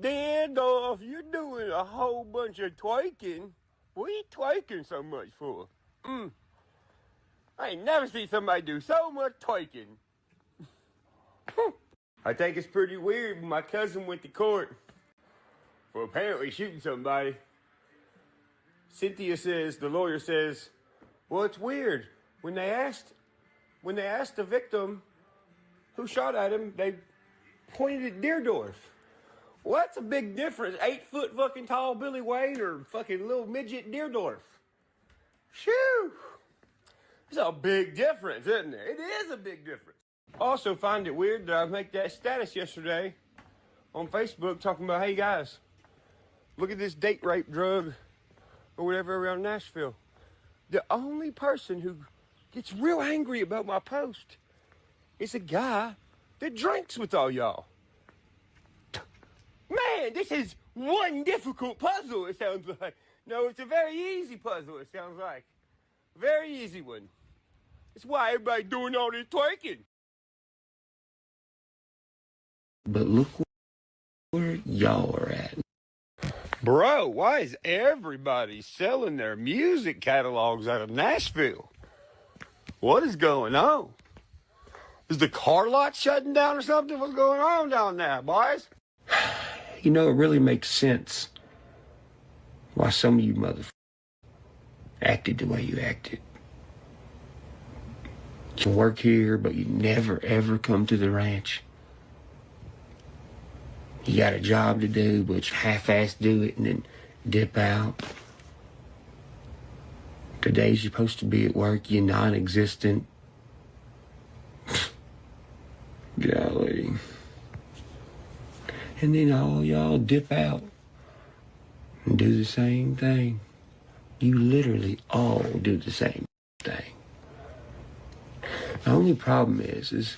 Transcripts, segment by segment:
Deardorff, you're doing a whole bunch of twerking. What are you twerking so much for? I ain't never seen somebody do so much twerking. I think it's pretty weird when my cousin went to court for apparently shooting somebody. Cynthia says, the lawyer says, well, it's weird. When they asked the victim who shot at him, they pointed at Deerdorf. Well, that's a big difference. 8-foot fucking tall Billy Wayne or fucking little midget Deerdorf. Shoo! It's a big difference, isn't it? It is a big difference. Also find it weird that I make that status yesterday on Facebook talking about, hey guys, look at this date rape drug or whatever around Nashville. The only person who gets real angry about my post is a guy that drinks with all y'all. Man, this is one difficult puzzle, it sounds like. No, it's a very easy puzzle, it sounds like. Very easy one. That's why everybody doing all this twerking. But look where y'all are at. Bro, why is everybody selling their music catalogs out of Nashville? What is going on? Is the car lot shutting down or something? What's going on down there, boys? You know, it really makes sense why some of you motherfuckers acted the way you acted. You work here, but you never ever come to the ranch. You got a job to do, but you half-ass do it and then dip out. The days you're supposed to be at work, you're non-existent. Golly. And then all y'all dip out and do the same thing. You literally all do the same thing. The only problem is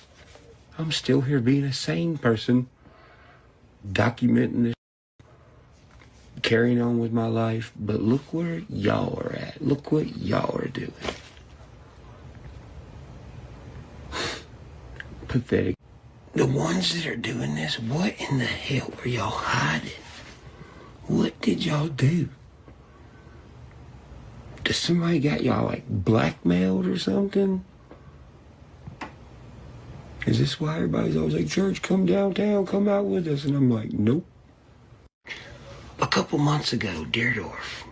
I'm still here being a sane person, documenting this, carrying on with my life, but look where y'all are at. Look what y'all are doing. Pathetic. The ones that are doing this, what in the hell were y'all hiding? What did y'all do? Does somebody got y'all like blackmailed or something? Is this why everybody's always like, Church, come downtown, come out with us? And I'm like, nope. A couple months ago, Deardorff,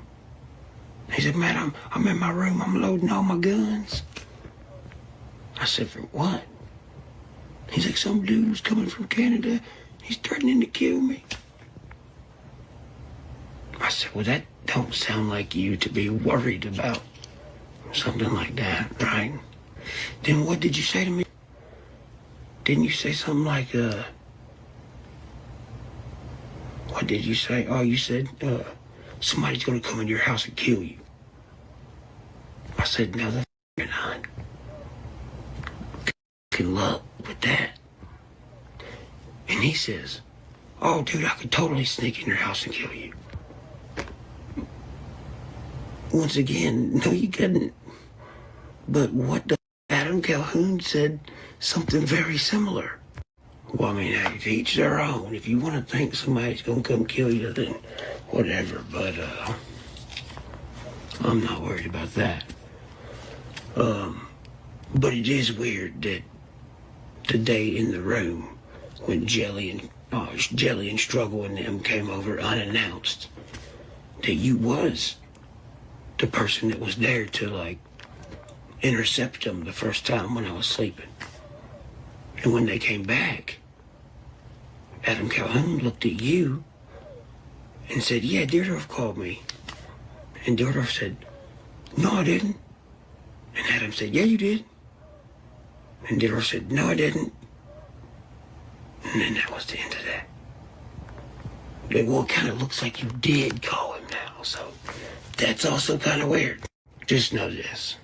he said, man, I'm in my room, I'm loading all my guns. I said, for what? He's like, some dude's coming from Canada, he's threatening to kill me. I said, well, that don't sound like you to be worried about something like that, right? Then what did you say to me? Didn't you say something like, what did you say? Oh, you said, somebody's gonna come in your house and kill you. I said, no, that's not. Good luck with that. And he says, oh, dude, I could totally sneak in your house and kill you. Once again, no, you couldn't. But what the Adam Calhoun said something very similar. Well, I mean, hey, to each their own. If you want to think somebody's going to come kill you, then whatever. But I'm not worried about that. But it is weird that the day in the room when Jelly and Struggle and them came over unannounced, that you was the person that was there to, like, intercept them the first time when I was sleeping. And when they came back, Adam Calhoun looked at you and said, yeah, Deardorff called me. And Deardorff said, no, I didn't. And Adam said, yeah, you did. And Deardorff said, no, I didn't. And then that was the end of that. Well, it kind of looks like you did call him now, so that's also kind of weird. Just know this.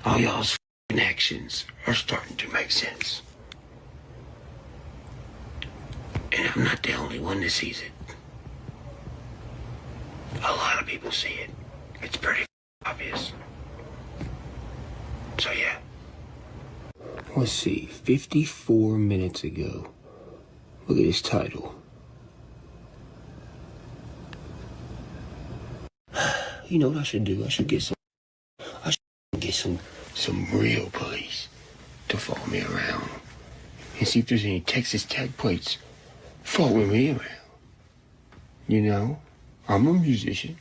All y'all's actions are starting to make sense. And I'm not the only one that sees it. A lot of people see it. It's pretty obvious. So yeah. Let's see, 54 minutes ago. Look at this title. You know what I should do? I should get some real police to follow me around and see if there's any Texas tag plates following me around. You know, I'm a musician.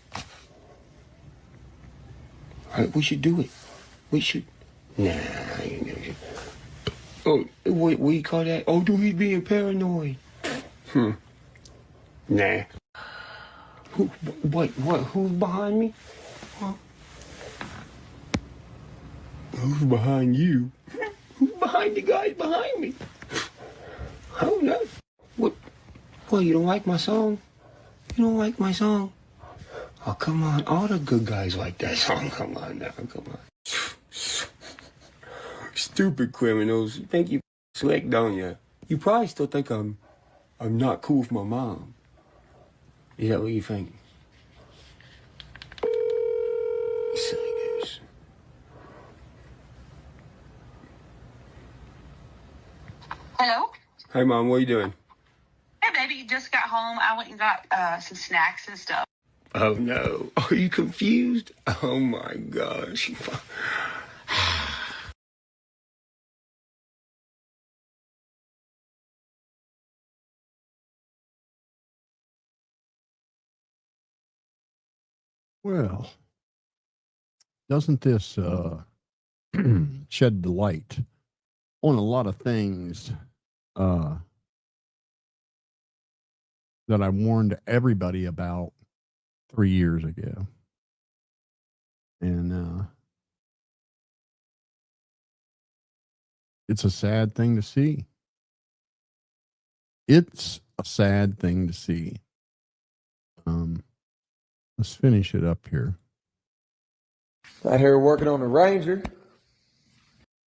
We should do it. We should. Nah, you know. Oh, what do you call that? Oh, do we being paranoid? Nah. What? Who's behind me? Huh? Who's behind you? Who's behind the guys behind me? I don't know. What? Well, you don't like my song? You don't like my song? Oh, come on. All the good guys like that song. Come on now. Come on. Stupid criminals. You think you slick, don't you? You probably still think I'm not cool with my mom. Is that what you think? Silly goose. Hello? Hey, Mom, what are you doing? Hey, baby, just got home. I went and got some snacks and stuff. Oh, no. Are you confused? Oh, my gosh. Well, doesn't this shed the light on a lot of things that I warned everybody about 3 years ago? And it's a sad thing to see. It's a sad thing to see. Let's finish it up here. Out here working on the Ranger.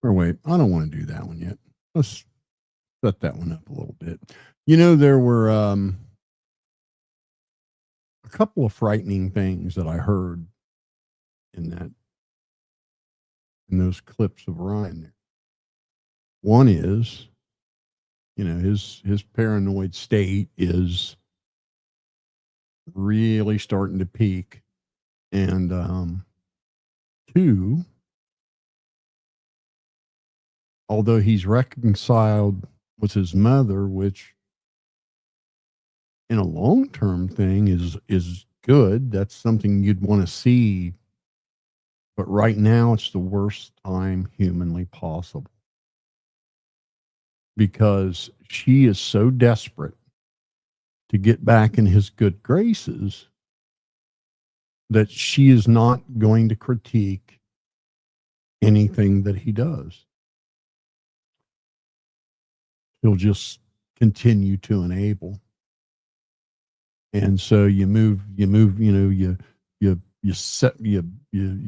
Or wait, I don't want to do that one yet. Let's set that one up a little bit. You know, there were a couple of frightening things that I heard in those clips of Ryan there. One is, you know, his paranoid state is really starting to peak. And two, although he's reconciled with his mother, which in a long-term thing is good, that's something you'd want to see. But right now, it's the worst time humanly possible because she is so desperate to get back in his good graces that she is not going to critique anything that he does. He'll just continue to enable. And so you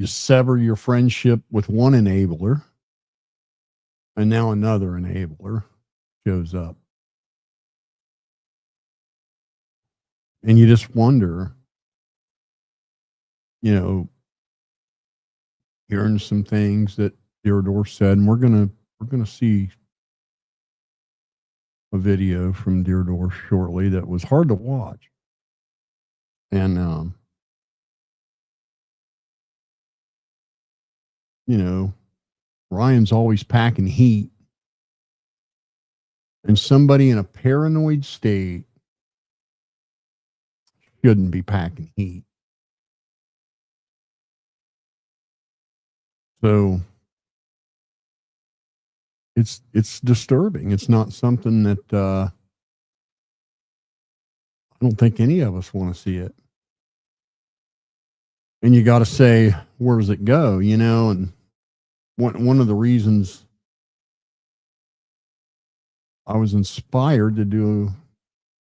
sever your friendship with one enabler, and now another enabler shows up. And you just wonder, you know, hearing some things that Deardorff said, and we're gonna see a video from Deardorff shortly that was hard to watch. And you know, Ryan's always packing heat, and somebody in a paranoid state shouldn't be packing heat. So it's disturbing. It's not something that I don't think any of us want to see it. And you got to say, where does it go? You know, and one of the reasons I was inspired to do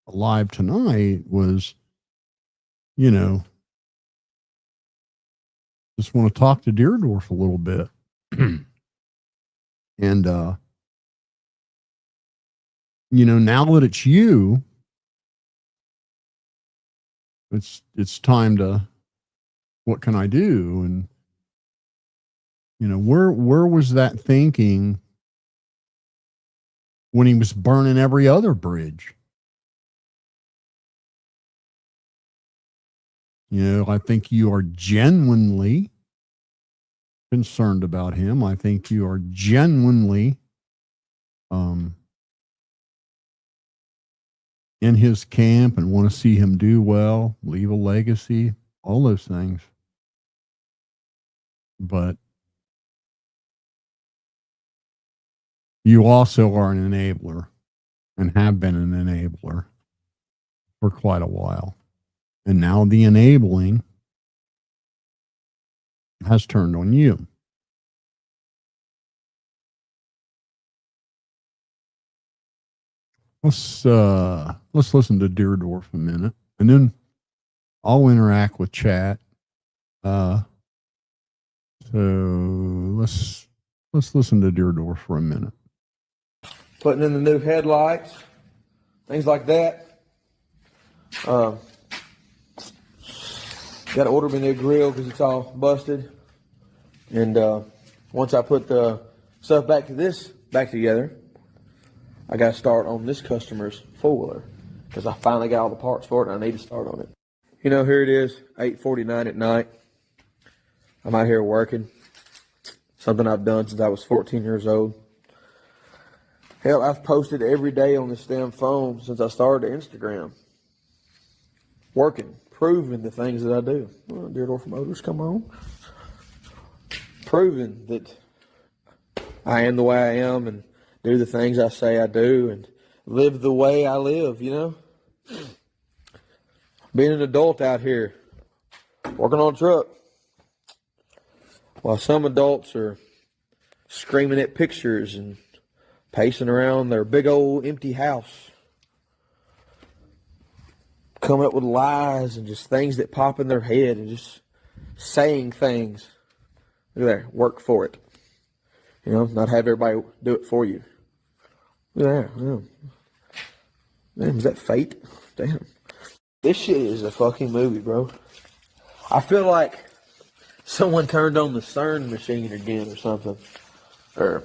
a live tonight was, you know, just want to talk to Deerdorf a little bit. And, you know, now that it's you, it's time to, what can I do? And, you know, where was that thinking when he was burning every other bridge? You know, I think you are genuinely concerned about him. I think you are genuinely in his camp and want to see him do well, leave a legacy, all those things. But you also are an enabler and have been an enabler for quite a while. And now the enabling has turned on you. Let's listen to Deerdorff a minute, and then I'll interact with chat. So let's listen to Deerdorff for a minute. Putting in the new headlights, things like that. Got to order me a new grill because it's all busted. And once I put the stuff back together, I got to start on this customer's four-wheeler because I finally got all the parts for it and I need to start on it. You know, here it is, 8:49 at night. I'm out here working. Something I've done since I was 14 years old. Hell, I've posted every day on this damn phone since I started Instagram. Working, proving the things that I do. Well, Deardorff Motors, come on. Proving that I am the way I am and do the things I say I do and live the way I live, you know? Being an adult out here, working on a truck, while some adults are screaming at pictures and pacing around their big old empty house, coming up with lies and just things that pop in their head and just saying things. Look there, work for it. You know, not have everybody do it for you. Look there, yeah. Damn, is that fate? Damn. This shit is a fucking movie, bro. I feel like someone turned on the CERN machine again or something. Or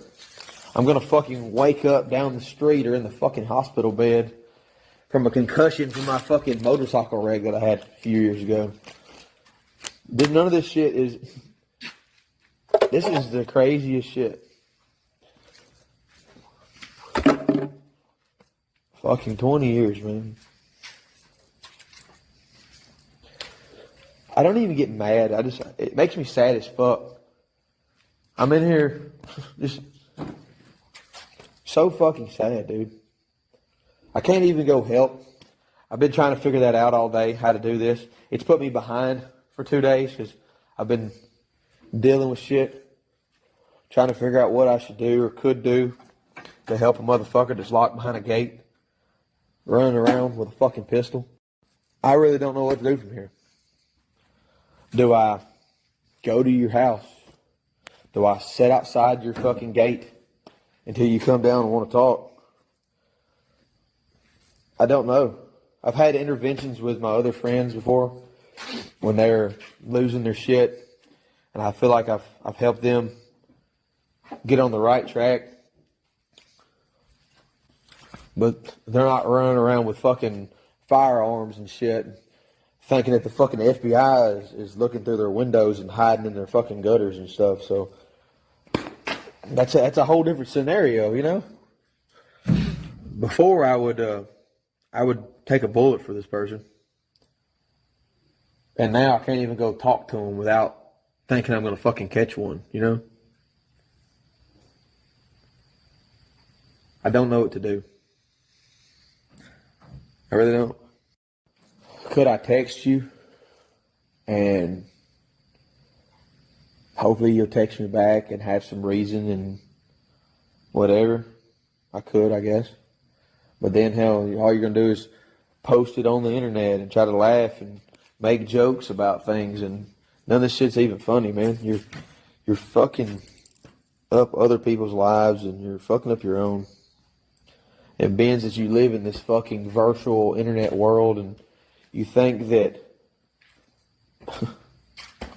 I'm gonna fucking wake up down the street or in the fucking hospital bed from a concussion from my fucking motorcycle wreck that I had a few years ago. None of this shit is... This is the craziest shit. Fucking 20 years, man. I don't even get mad. It makes me sad as fuck. I'm in here just so fucking sad, dude. I can't even go help. I've been trying to figure that out all day, how to do this. It's put me behind for 2 days because I've been dealing with shit, trying to figure out what I should do or could do to help a motherfucker that's locked behind a gate, running around with a fucking pistol. I really don't know what to do from here. Do I go to your house? Do I sit outside your fucking gate until you come down and want to talk? I don't know. I've had interventions with my other friends before when they're losing their shit, and I feel like I've helped them get on the right track. But they're not running around with fucking firearms and shit, thinking that the fucking FBI is looking through their windows and hiding in their fucking gutters and stuff. So that's a whole different scenario, you know. Before I would take a bullet for this person, and now I can't even go talk to him without thinking I'm gonna fucking catch one, you know. I don't know what to do. I really don't. Could I text you and hopefully you'll text me back and have some reason and whatever? I could, I guess. But then, hell, all you're going to do is post it on the internet and try to laugh and make jokes about things, and none of this shit's even funny, man. You're fucking up other people's lives and you're fucking up your own. And being that you live in this fucking virtual internet world and you think that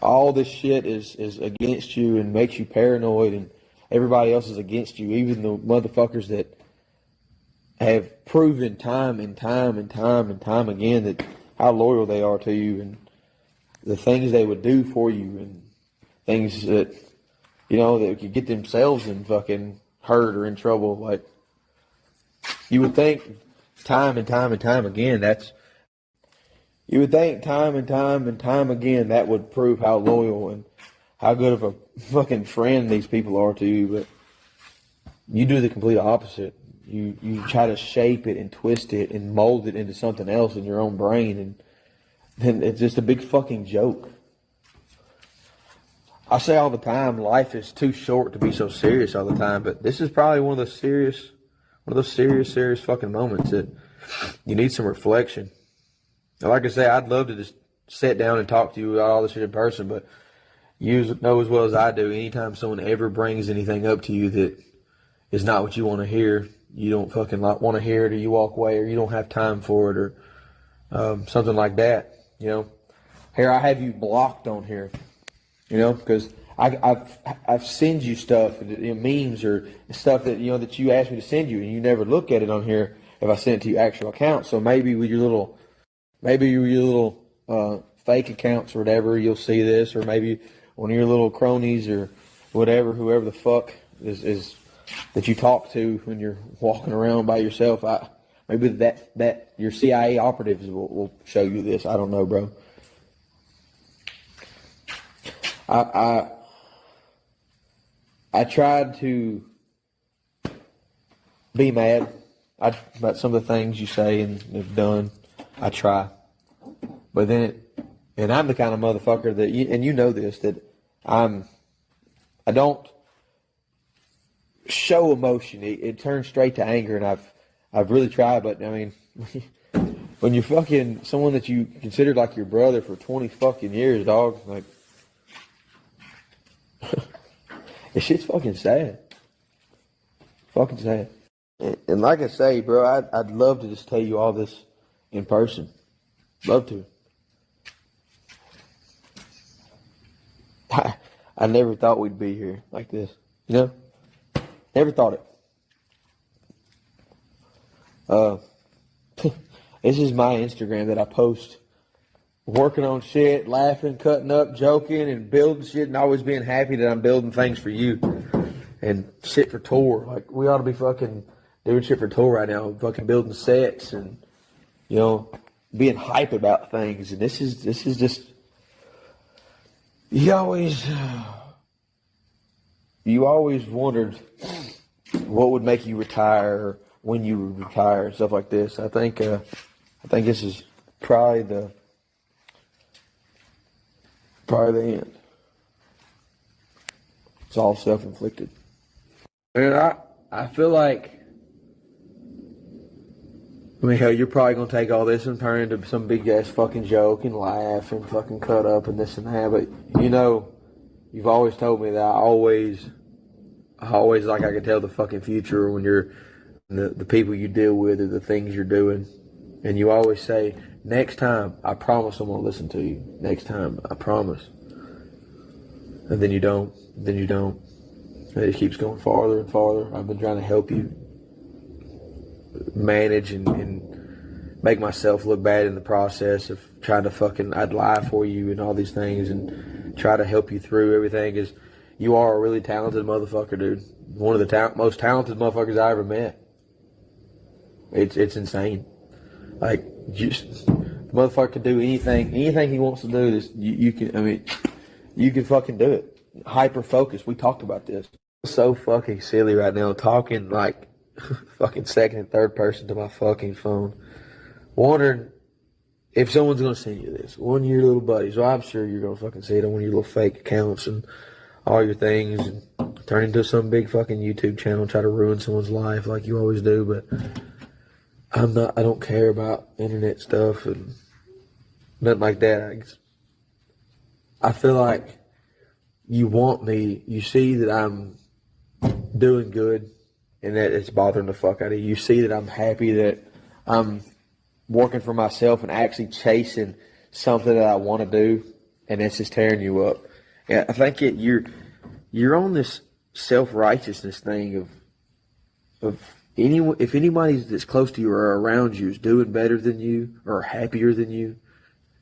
all this shit is against you and makes you paranoid and everybody else is against you, even the motherfuckers that have proven time and time and time and time again that how loyal they are to you, and the things they would do for you and things that, you know, that could get themselves in fucking hurt or in trouble. Like, you would think time and time and time again, you would think time and time again that would prove how loyal and how good of a fucking friend these people are to you, but you do the complete opposite. You try to shape it and twist it and mold it into something else in your own brain, and then it's just a big fucking joke. I say all the time, life is too short to be so serious all the time, but this is probably one of those serious fucking moments that you need some reflection. And like I say, I'd love to just sit down and talk to you about all this shit in person, but you know as well as I do, anytime someone ever brings anything up to you that is not what you want to hear, you don't fucking want to hear it, or you walk away, or you don't have time for it, or something like that, you know. Here, I have you blocked on here, you know, because I've sent you stuff, you know, memes or stuff that, you know, that you asked me to send you, and you never look at it on here if I send it to your actual account. So maybe with your little fake accounts or whatever, you'll see this, or maybe one of your little cronies or whatever, whoever the fuck is that you talk to when you're walking around by yourself. Maybe that your CIA operatives will show you this. I don't know, bro. I tried to be mad about some of the things you say and have done. I try, but then and I'm the kind of motherfucker that you know this, that I don't show emotion. It turns straight to anger, and I've really tried, but I mean, when you're fucking someone that you considered like your brother for 20 fucking years, dog, like, this shit's fucking sad. Fucking sad. And like I say, bro, I'd love to just tell you all this in person. Love to. I never thought we'd be here like this, you know? Never thought it. This is my Instagram that I post. Working on shit, laughing, cutting up, joking, and building shit, and always being happy that I'm building things for you. And shit for tour. Like, we ought to be fucking doing shit for tour right now. Fucking building sets and, you know, being hype about things. And this is just, you always wondered what would make you retire, or when you would retire, and stuff like this. I think this is probably the end. It's all self-inflicted. And I feel like, I mean, hell, you're probably going to take all this and turn into some big-ass fucking joke and laugh and fucking cut up and this and that. But, you know, you've always told me that I always like I can tell the fucking future when you're the people you deal with or the things you're doing. And you always say, next time, I promise I'm going to listen to you. Next time, I promise. And then you don't. Then you don't. And it keeps going farther and farther. I've been trying to help you manage and make myself look bad in the process of trying to I'd lie for you and all these things and try to help you through everything, because you are a really talented motherfucker, dude. One of the most talented motherfuckers I ever met. It's insane. Like, just, the motherfucker can do anything he wants to do. You can fucking do it. Hyper focus. We talked about this. So fucking silly right now, talking like fucking second and third person to my fucking phone, wondering if someone's gonna send you this. One of your little buddies. Well, I'm sure you're gonna fucking see it on one of your little fake accounts and all your things, and turn into some big fucking YouTube channel, try to ruin someone's life like you always do. But I don't care about internet stuff and nothing like that. I feel like you want me, you see that I'm doing good and that it's bothering the fuck out of you. You see that I'm happy that I'm working for myself and actually chasing something that I want to do, and it's just tearing you up. Yeah, I think you're on this self-righteousness thing of if anybody that's close to you or around you is doing better than you or happier than you,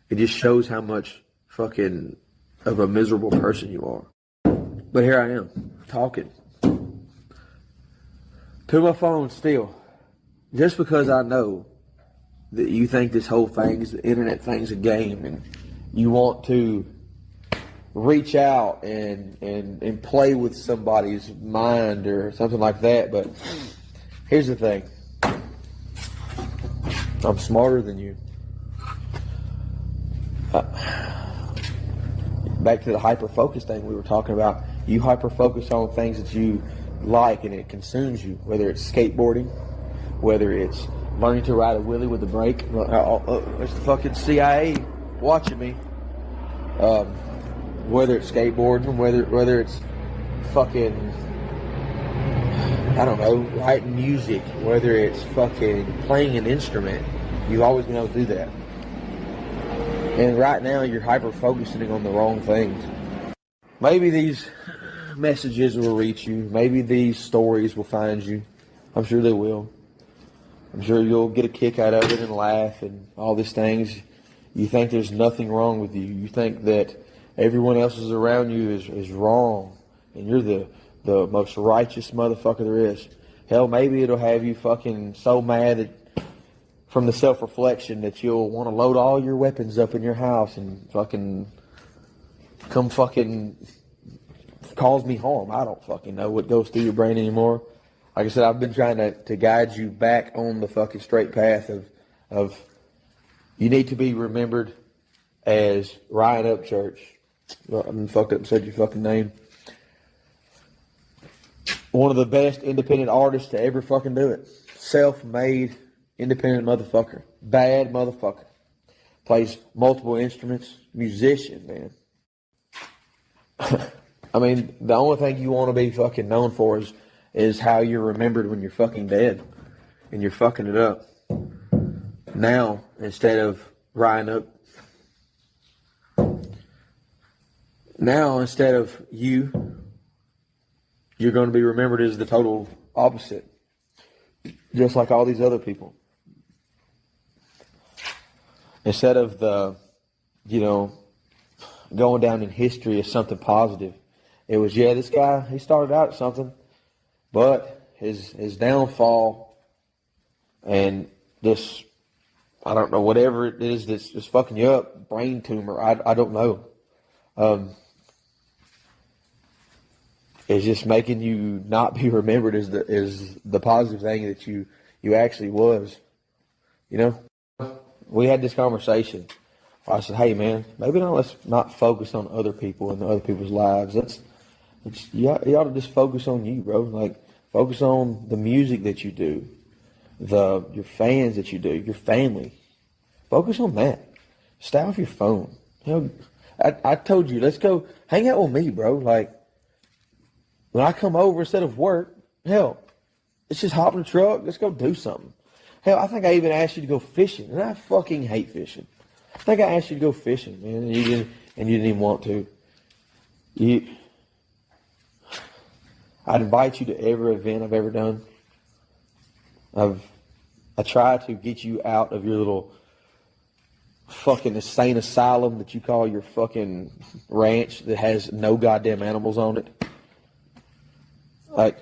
it just shows how much fucking of a miserable person you are. But here I am, talking to my phone still, just because I know that you think this whole thing's, the internet thing's a game, and you want to reach out and play with somebody's mind or something like that. But here's the thing. I'm smarter than you. Back to the hyper-focus thing we were talking about. You hyper-focus on things that you like and it consumes you, whether it's skateboarding, whether it's learning to ride a wheelie with a brake. It's the fucking CIA watching me. Whether it's skateboarding, whether it's fucking, I don't know, writing music, whether it's fucking playing an instrument. You've always been able to do that. And right now you're hyper-focusing on the wrong things. Maybe these messages will reach you. Maybe these stories will find you. I'm sure they will. I'm sure you'll get a kick out of it and laugh and all these things. You think there's nothing wrong with you. You think that everyone else is around you is wrong. And you're the most righteous motherfucker there is. Hell, maybe it'll have you fucking so mad that from the self-reflection that you'll want to load all your weapons up in your house and fucking come fucking cause me harm. I don't fucking know what goes through your brain anymore. Like I said, I've been trying to guide you back on the fucking straight path of you need to be remembered as Ryan Upchurch. Well, I fucked up and said your fucking name. One of the best independent artists to ever fucking do it. Self-made independent motherfucker. Bad motherfucker. Plays multiple instruments. Musician, man. I mean, the only thing you want to be fucking known for is how you're remembered when you're fucking dead. And you're fucking it up. Now, instead of Ryan up. Now, instead of you're going to be remembered as the total opposite. Just like all these other people. Instead of going down in history as something positive. It was, this guy, he started out at something, but his downfall and this, I don't know, whatever it is that's just fucking you up, brain tumor, I don't know. It's just making you not be remembered as the positive thing that you actually was. You know? We had this conversation. I said, hey man, maybe let's not focus on other people and other people's lives. You ought to just focus on you, bro. Like, focus on the music that you do, your fans that you do, your family. Focus on that. Stay off your phone. I told you, let's go hang out with me, bro. Like, when I come over instead of work, hell, let's just hop in the truck. Let's go do something. Hell, I think I even asked you to go fishing, and I fucking hate fishing. I think I asked you to go fishing, man, and you didn't even want to. I'd invite you to every event I've ever done. I try to get you out of your little fucking insane asylum that you call your fucking ranch that has no goddamn animals on it. Like,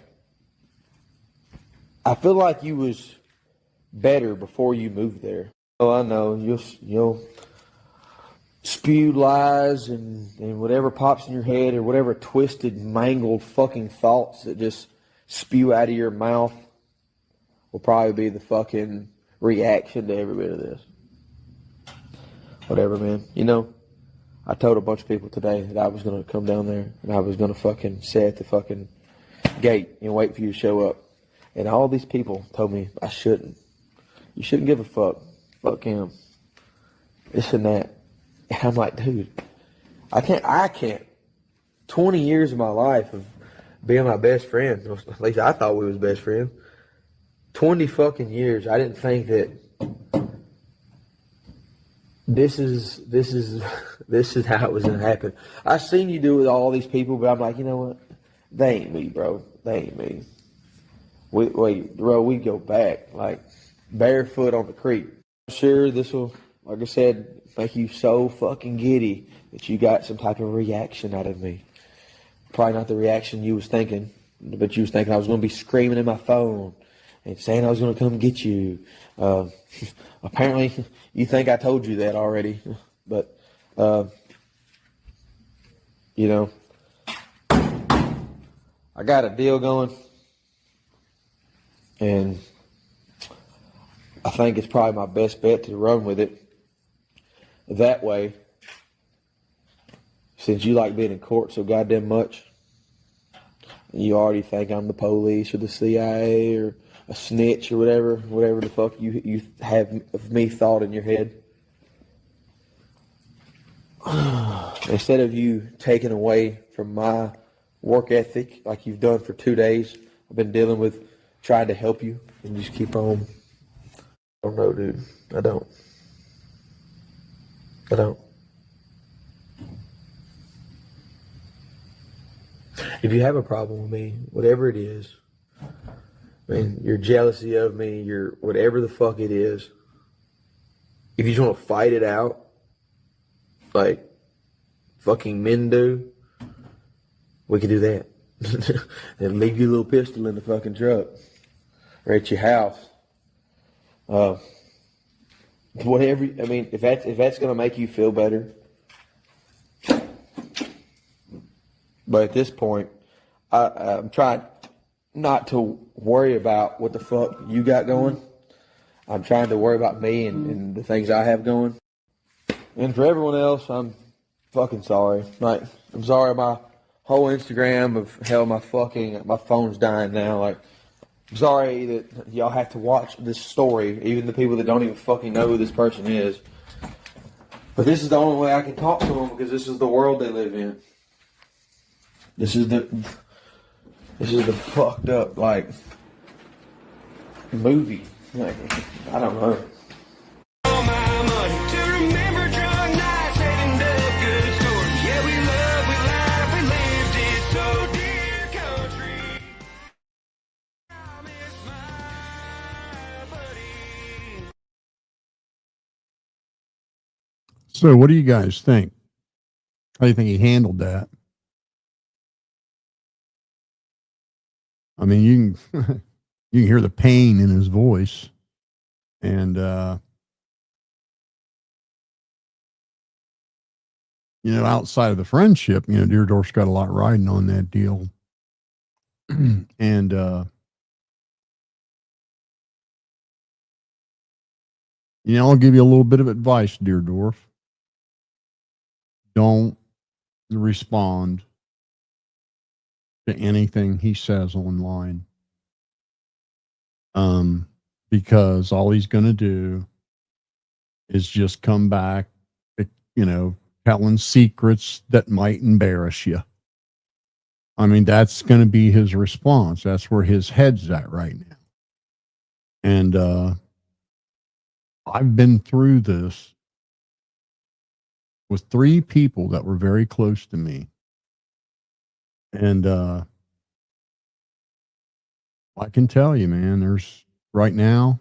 I feel like you was better before you moved there. Oh, I know. You'll spew lies and whatever pops in your head or whatever twisted, mangled fucking thoughts that just spew out of your mouth will probably be the fucking reaction to every bit of this. Whatever, man. You know, I told a bunch of people today that I was going to come down there and I was going to fucking sit at the fucking gate and wait for you to show up. And all these people told me I shouldn't. You shouldn't give a fuck. Fuck him. This and that. And I'm like, dude, I can't. 20 years of my life of being my best friend, at least I thought we was best friends. 20 fucking years. I didn't think that this is how it was gonna happen. I seen you do it with all these people, but I'm like, you know what? They ain't me, bro. They ain't me. Wait, bro, we go back like barefoot on the creek. I'm sure this will like I said, make you so fucking giddy that you got some type of reaction out of me. Probably not the reaction you was thinking, but you was thinking I was going to be screaming in my phone and saying I was going to come get you. Apparently, you think I told you that already, but, you know, I got a deal going, and I think it's probably my best bet to run with it. That way, since you like being in court so goddamn much, and you already think I'm the police or the CIA or a snitch or whatever the fuck you have of me thought in your head. Instead of you taking away from my work ethic like you've done for 2 days, I've been dealing with trying to help you and just keep on. I don't know, dude. I don't. If you have a problem with me, whatever it is, I mean, your jealousy of me, your whatever the fuck it is, if you just want to fight it out, like fucking men do, we could do that. And leave your little pistol in the fucking truck or at your house. Whatever, I mean, if that's gonna make you feel better. But at this point, I'm trying not to worry about what the fuck you got going. I'm trying to worry about me and the things I have going. And for everyone else, I'm fucking sorry. Like, I'm sorry my whole Instagram of hell, my phone's dying now. Like, I'm sorry that y'all have to watch this story, even the people that don't even fucking know who this person is. But this is the only way I can talk to them because this is the world they live in. This is the fucked up, like, movie. Like, I don't know. So what do you guys think? How do you think he handled that? I mean, you can hear the pain in his voice, and outside of the friendship, Deerdorff's got a lot riding on that deal, and I'll give you a little bit of advice, Deerdorff. Don't respond to anything he says online. Because all he's going to do is just come back, telling secrets that might embarrass you. I mean, that's going to be his response. That's where his head's at right now. And, I've been through this with 3 people that were very close to me. And I can tell you, man, there's right now,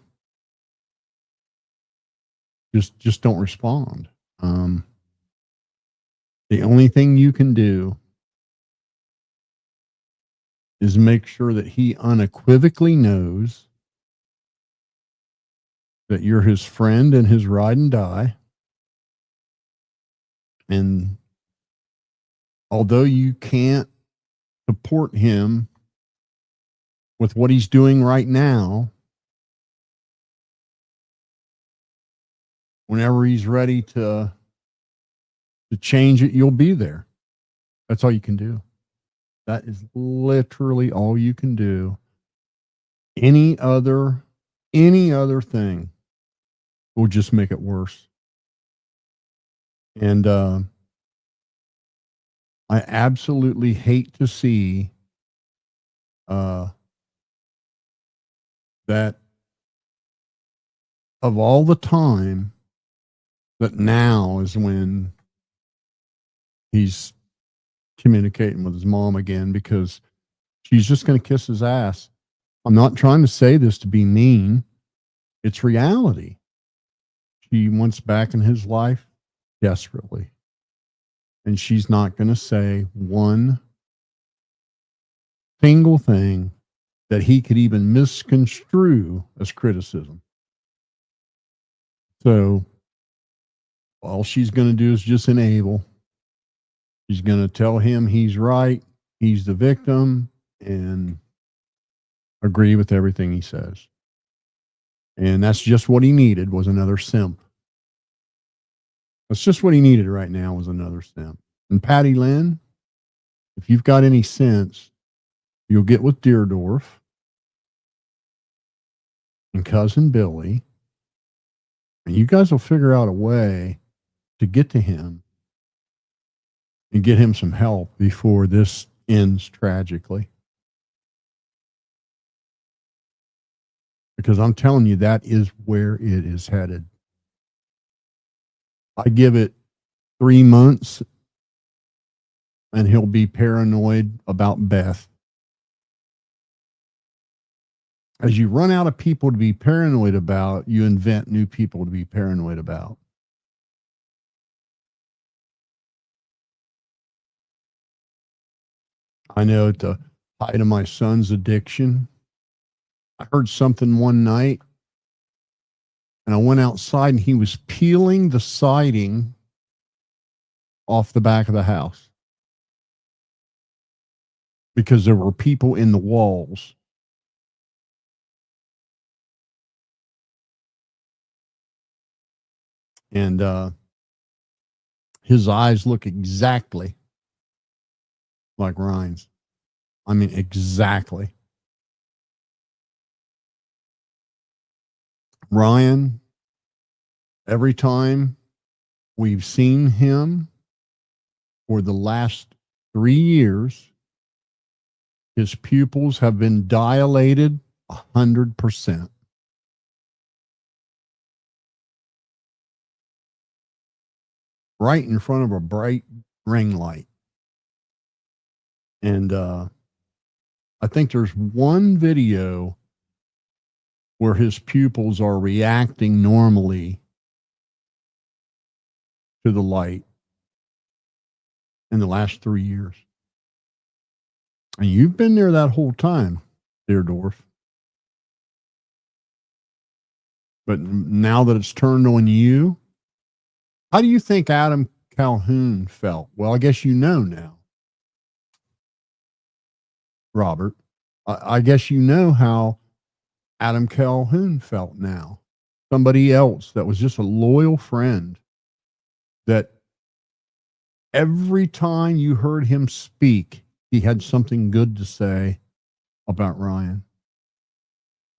just don't respond. The only thing you can do is make sure that he unequivocally knows that you're his friend and his ride and die. And although you can't support him with what he's doing right now, whenever he's ready to change it, you'll be there. That's all you can do. That is literally all you can do. Any other thing will just make it worse. And I absolutely hate to see that of all the time, that now is when he's communicating with his mom again, because she's just going to kiss his ass. I'm not trying to say this to be mean. It's reality. she wants back in his life desperately. And she's not going to say one single thing that he could even misconstrue as criticism. So all she's going to do is just enable. She's going to tell him he's right, he's the victim, and agree with everything he says. And that's just what he needed, was another simp. That's just what he needed right now, was another simp. And Patty Lynn, if you've got any sense, you'll get with Deardorff and Cousin Billy, and you guys will figure out a way to get to him and get him some help before this ends tragically. Because I'm telling you, that is where it is headed. I give it 3 months and he'll be paranoid about Beth. As you run out of people to be paranoid about, you invent new people to be paranoid about. I know at the height of my son's addiction, I heard something one night and I went outside and he was peeling the siding off the back of the house because there were people in the walls. And his eyes look exactly like Ryan's. I mean, exactly. Ryan, every time we've seen him for the last 3 years, his pupils have been dilated 100%. Right in front of a bright ring light. And I think there's one video where his pupils are reacting normally to the light in the last 3 years. And you've been there that whole time, Deardorff. But now that it's turned on you, how do you think Adam Calhoun felt? Well, I guess you know now, Robert. I guess you know how Adam Calhoun felt now. Somebody else that was just a loyal friend that every time you heard him speak, he had something good to say about Ryan.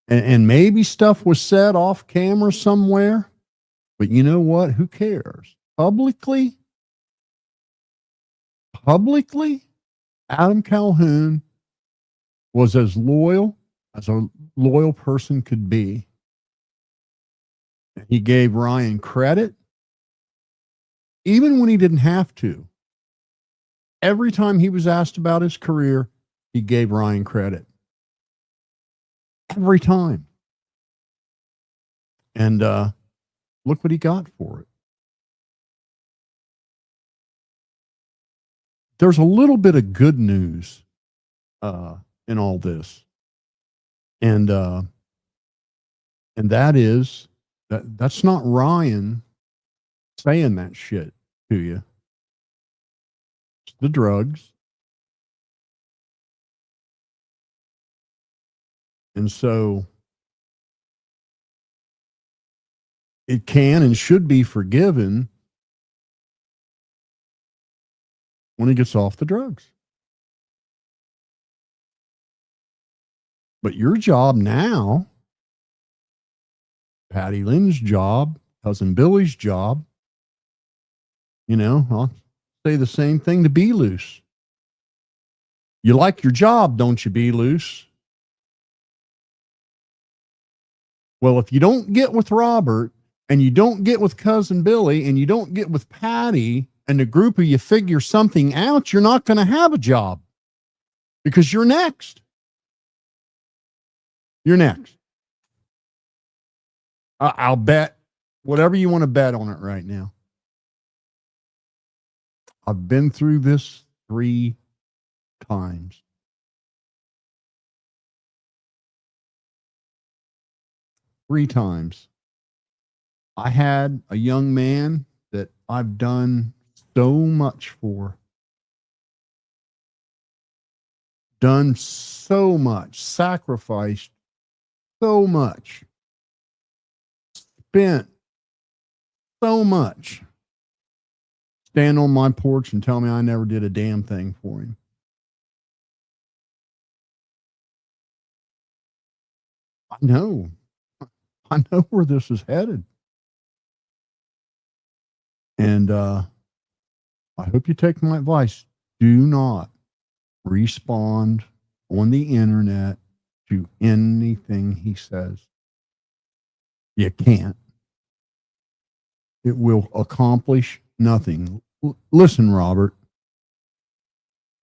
And maybe stuff was said off camera somewhere, but you know what? Who cares? Publicly, Adam Calhoun was as a loyal person could be. He gave Ryan credit, even when he didn't have to. Every time he was asked about his career, he gave Ryan credit. Every time. And look what he got for it. There's a little bit of good news in all this. And that is that's not Ryan saying that shit to you. It's the drugs. And so it can and should be forgiven when he gets off the drugs. But your job now, Patty Lynn's job, Cousin Billy's job, I'll say the same thing to Be Loose. You like your job, don't you, Be Loose? Well, if you don't get with Robert and you don't get with Cousin Billy and you don't get with Patty and the group of you figure something out, you're not going to have a job because you're next. You're next. I'll bet whatever you want to bet on it right now. I've been through this 3 times. 3 times. I had a young man that I've done so much for. Done so much. Sacrificed so much. Spent so much. Stand on my porch and tell me I never did a damn thing for him. I know. I know where this is headed. And I hope you take my advice. Do not respond on the internet to anything he says. You can't. It will accomplish nothing. Listen, Robert,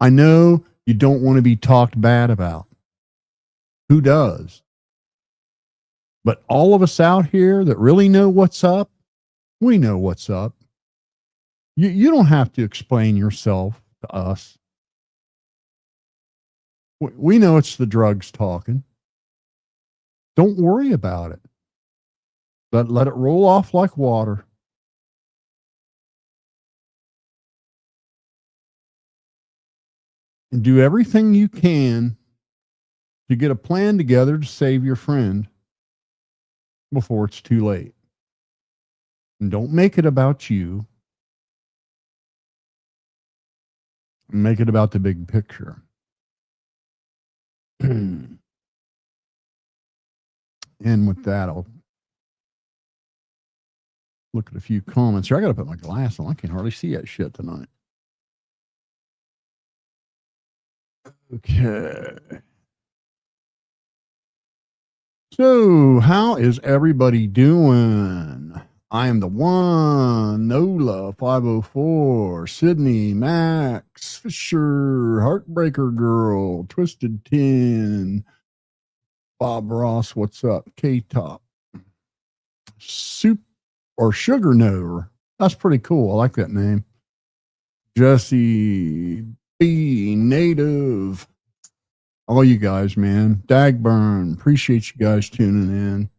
I know you don't want to be talked bad about. Who does? But all of us out here that really know what's up, we know what's up. You don't have to explain yourself to us. We know it's the drugs talking. Don't worry about it. Let it roll off like water. And do everything you can to get a plan together to save your friend before it's too late. And don't make it about you. Make it about the big picture. And with that, I'll look at a few comments here. I got to put my glass on. I can hardly see that shit tonight. Okay. So, how is everybody doing? I am the one, Nola 504, Sydney, Max, Fisher, Heartbreaker Girl, Twisted 10, Bob Ross, what's up? K-Top, Soup or Sugar Knower. That's pretty cool. I like that name. Jesse B, Native. All you guys, man. Dagburn. Appreciate you guys tuning in.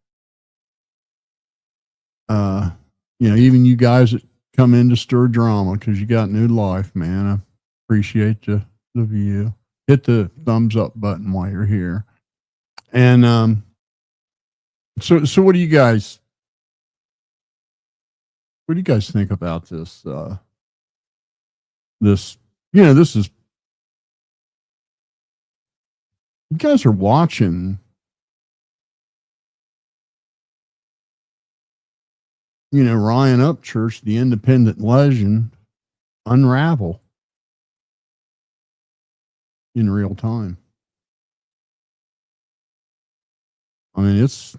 Even you guys that come in to stir drama because you got new life, man. I appreciate the view. Hit the thumbs up button while you're here. And so what do you guys think about this? This is, you guys are watching, Ryan Upchurch, the independent legend, unravel in real time. I mean, it's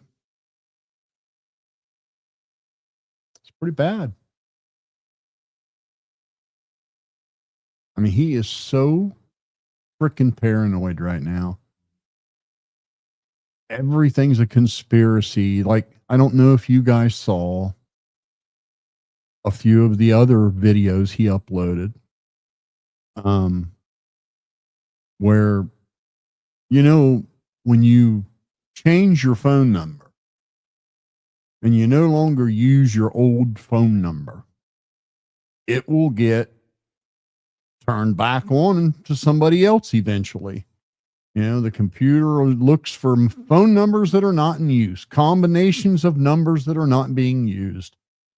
pretty bad. I mean, he is so freaking paranoid right now. Everything's a conspiracy. Like, I don't know if you guys saw a few of the other videos he uploaded, where, when you change your phone number and you no longer use your old phone number, it will get turned back on to somebody else eventually. The computer looks for phone numbers that are not in use, combinations of numbers that are not being used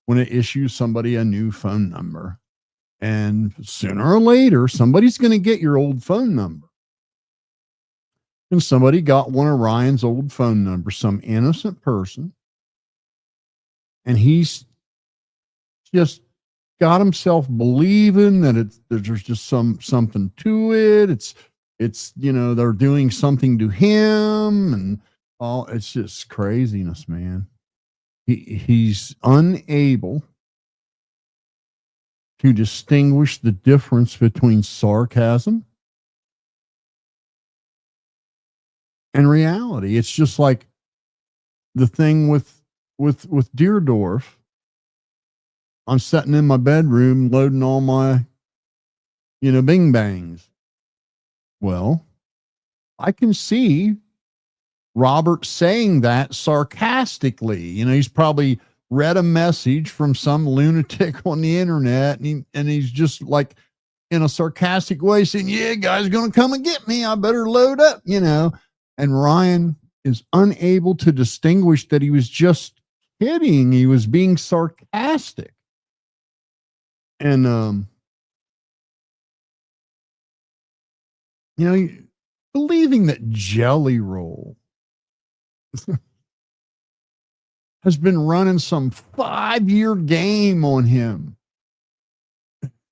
when it issues somebody a new phone number. And sooner or later, somebody's going to get your old phone number. And somebody got one of Ryan's old phone numbers, some innocent person. And he's just got himself believing that there's just something to it. It's they're doing something to him, and it's just craziness, man. He's unable to distinguish the difference between sarcasm and reality. It's just like the thing with Deardorff I'm sitting in my bedroom loading all my, bing bangs. Well, I can see Robert saying that sarcastically. He's probably read a message from some lunatic on the internet, and he's just like in a sarcastic way saying, yeah, guy's going to come and get me. I better load up, And Ryan is unable to distinguish that he was just kidding. He was being sarcastic. And, believing that Jelly Roll has been running some 5-year game on him.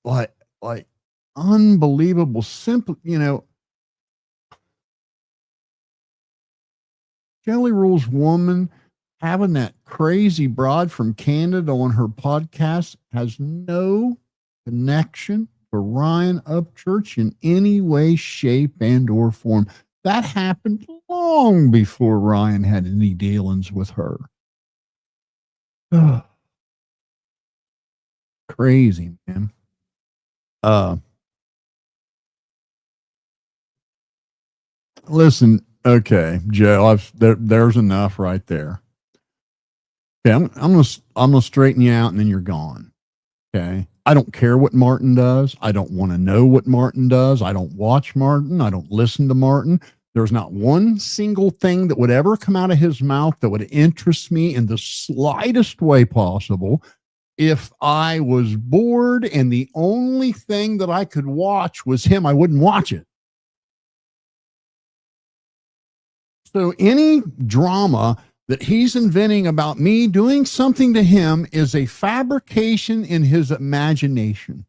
Like unbelievable, simple, Jelly Roll's woman having that crazy broad from Canada on her podcast has no connection to Ryan Upchurch in any way, shape, and or form. That happened long before Ryan had any dealings with her. Crazy, man. Listen, okay, Joe, there's enough right there. Okay, I'm gonna straighten you out and then you're gone. Okay. I don't care what Martin does. I don't want to know what Martin does. I don't watch Martin. I don't listen to Martin. There's not one single thing that would ever come out of his mouth that would interest me in the slightest way possible. If I was bored and the only thing that I could watch was him, I wouldn't watch it. So any drama that he's inventing about me doing something to him is a fabrication in his imagination.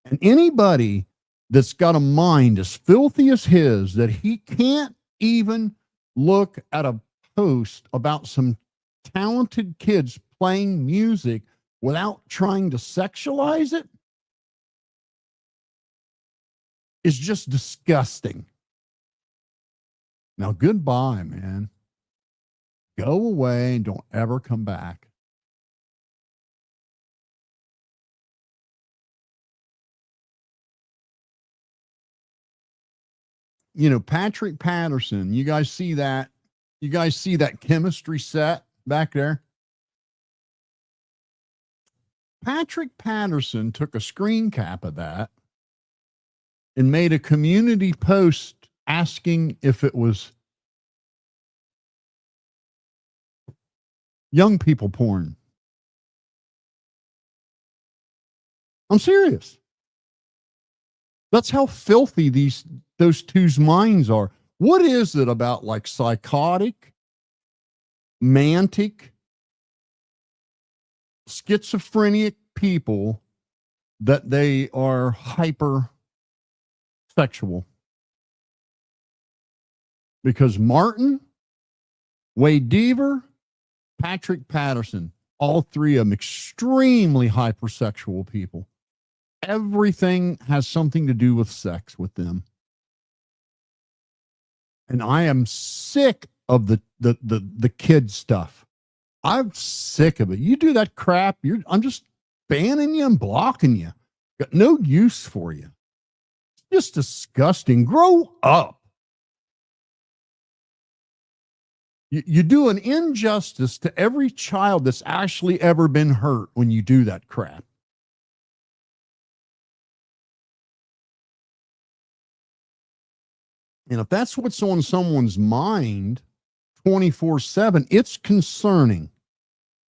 And anybody that's got a mind as filthy as his, that he can't even look at a post about some talented kids playing music without trying to sexualize it, is just disgusting. Now, goodbye, man. Go away and don't ever come back. Patrick Patterson, you guys see that? You guys see that chemistry set back there? Patrick Patterson took a screen cap of that and made a community post asking if it was young people porn. I'm serious. That's how filthy those two's minds are. What is it about like psychotic, mantic, schizophrenic people that they are hyper sexual? Because Martin, Wade Deaver, Patrick Patterson, all three of them extremely hypersexual people. Everything has something to do with sex with them. And I am sick of the kid stuff. I'm sick of it. You do that crap, I'm just banning you and blocking you. Got no use for you. It's just disgusting. Grow up. You do an injustice to every child that's actually ever been hurt when you do that crap. And if that's what's on someone's mind 24/7, it's concerning.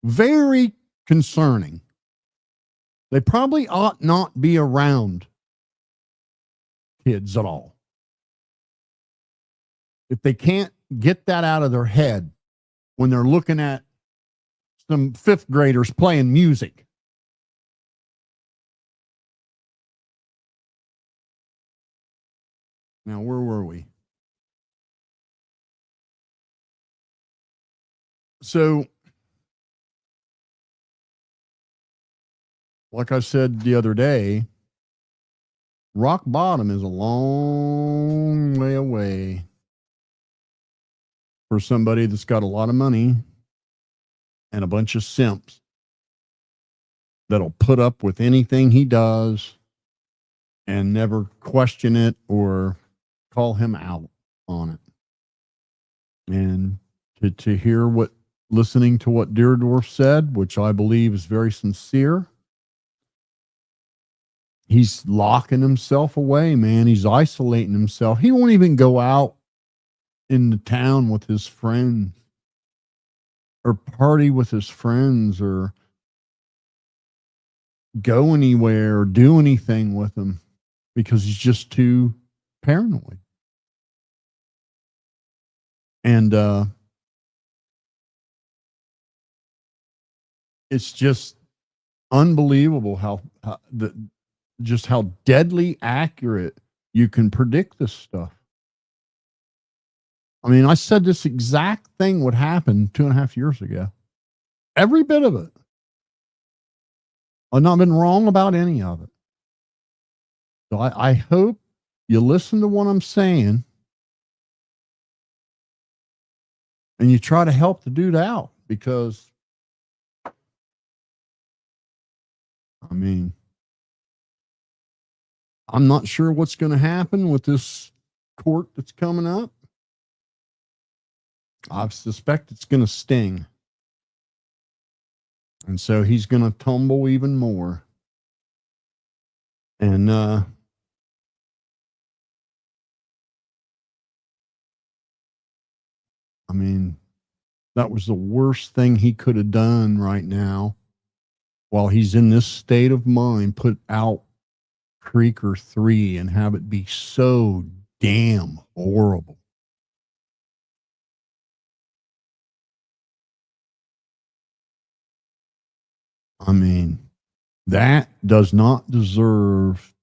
Very concerning. They probably ought not be around kids at all. If they can't get that out of their head when they're looking at some fifth graders playing music. Now, where were we? So, like I said the other day, rock bottom is a long way away for somebody that's got a lot of money and a bunch of simps that'll put up with anything he does and never question it or call him out on it. And to hear listening to what Deardorff said, which I believe is very sincere, he's locking himself away, man. He's isolating himself. He won't even go out in the town with his friends or party with his friends or go anywhere or do anything with them because he's just too paranoid. And it's just unbelievable how deadly accurate you can predict this stuff. I mean, I said this exact thing would happen 2.5 years ago. Every bit of it. I've not been wrong about any of it. So I hope you listen to what I'm saying and you try to help the dude out, because I mean, I'm not sure what's going to happen with this court that's coming up. I suspect it's going to sting. And so he's going to tumble even more. And I mean, that was the worst thing he could have done right now while he's in this state of mind. Put out Creaker 3 and have it be so damn horrible. I mean, that does not deserve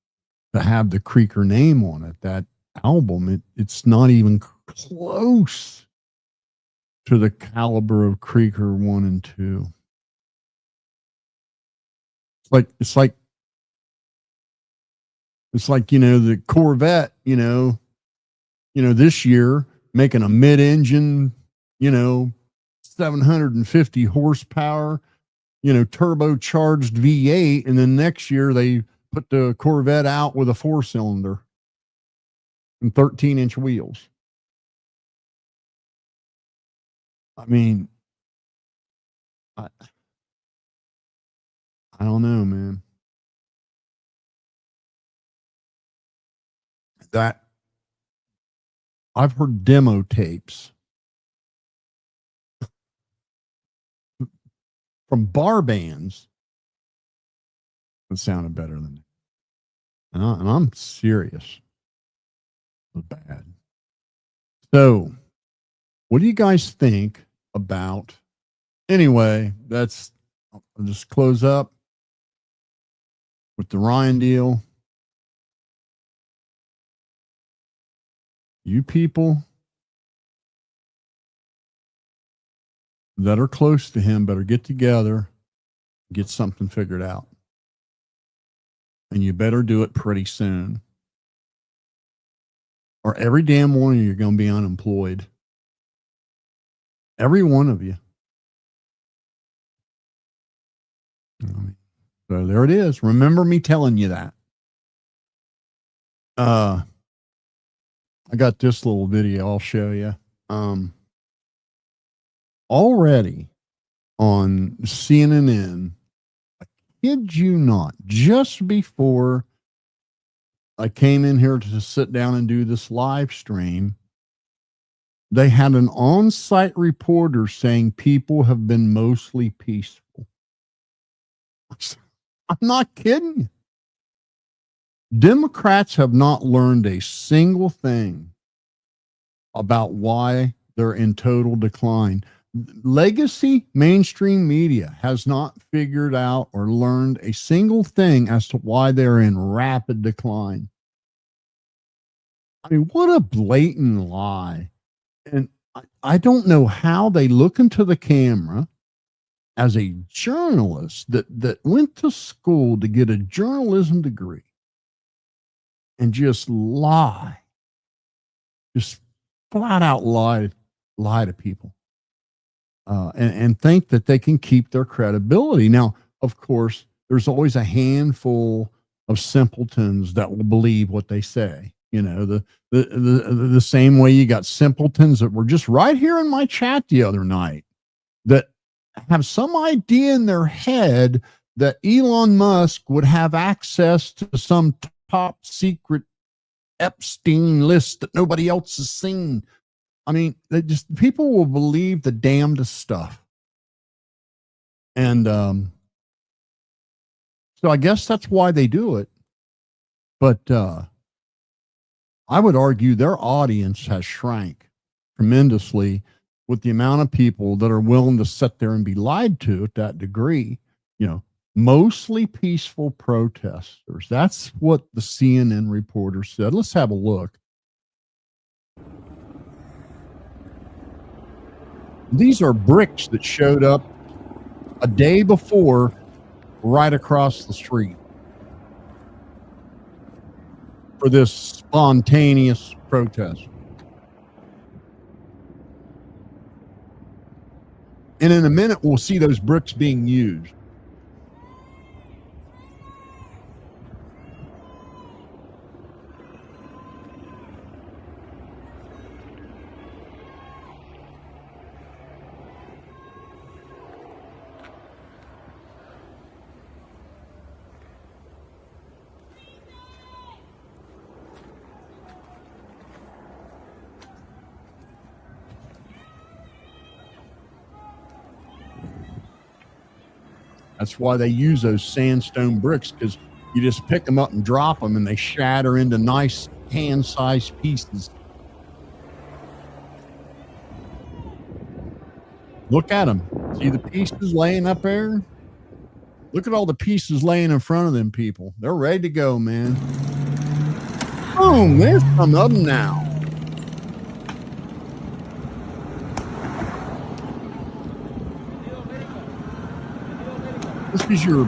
to have the Creaker name on it. That album, it's not even close to the caliber of Creaker 1 and 2. It's like, the Corvette, this year making a mid-engine, 750 horsepower, turbocharged V8, and then next year they put the Corvette out with a 4-cylinder and 13-inch wheels. I mean, I don't know, man. That I've heard demo tapes from bar bands that sounded better than that. And I'm serious. It was bad. So, what do you guys think about? Anyway, I'll just close up with the Ryan deal. You people that are close to him better get together, get something figured out. And you better do it pretty soon. Or every damn one of you are going to be unemployed. Every one of you. So there it is. Remember me telling you that. I got this little video I'll show you. Already on CNN, I kid you not, just before I came in here to sit down and do this live stream, they had an on-site reporter saying people have been mostly peaceful. I'm not kidding you. Democrats have not learned a single thing about why they're in total decline. Legacy mainstream media has not figured out or learned a single thing as to why they're in rapid decline. I mean, what a blatant lie. And I don't know how they look into the camera as a journalist that went to school to get a journalism degree and just lie, just flat out lie lie to people and think that they can keep their credibility. Now, of course, there's always a handful of simpletons that will believe what they say. You know, the same way you got simpletons that were just right here in my chat the other night that have some idea in their head that Elon Musk would have access to some top secret Epstein list that nobody else has seen. I mean, people will believe the damnedest stuff. And so I guess that's why they do it. But I would argue their audience has shrank tremendously with the amount of people that are willing to sit there and be lied to at that degree. You know, mostly peaceful protesters. That's what the CNN reporter said. Let's have a look. These are bricks that showed up a day before right across the street for this spontaneous protest. And in a minute, we'll see those bricks being used. That's why they use those sandstone bricks, because you just pick them up and drop them and they shatter into nice hand-sized pieces. Look at them. See the pieces laying up there? Look at all the pieces laying in front of them people. They're ready to go, man. Boom, there's some of them now. This is your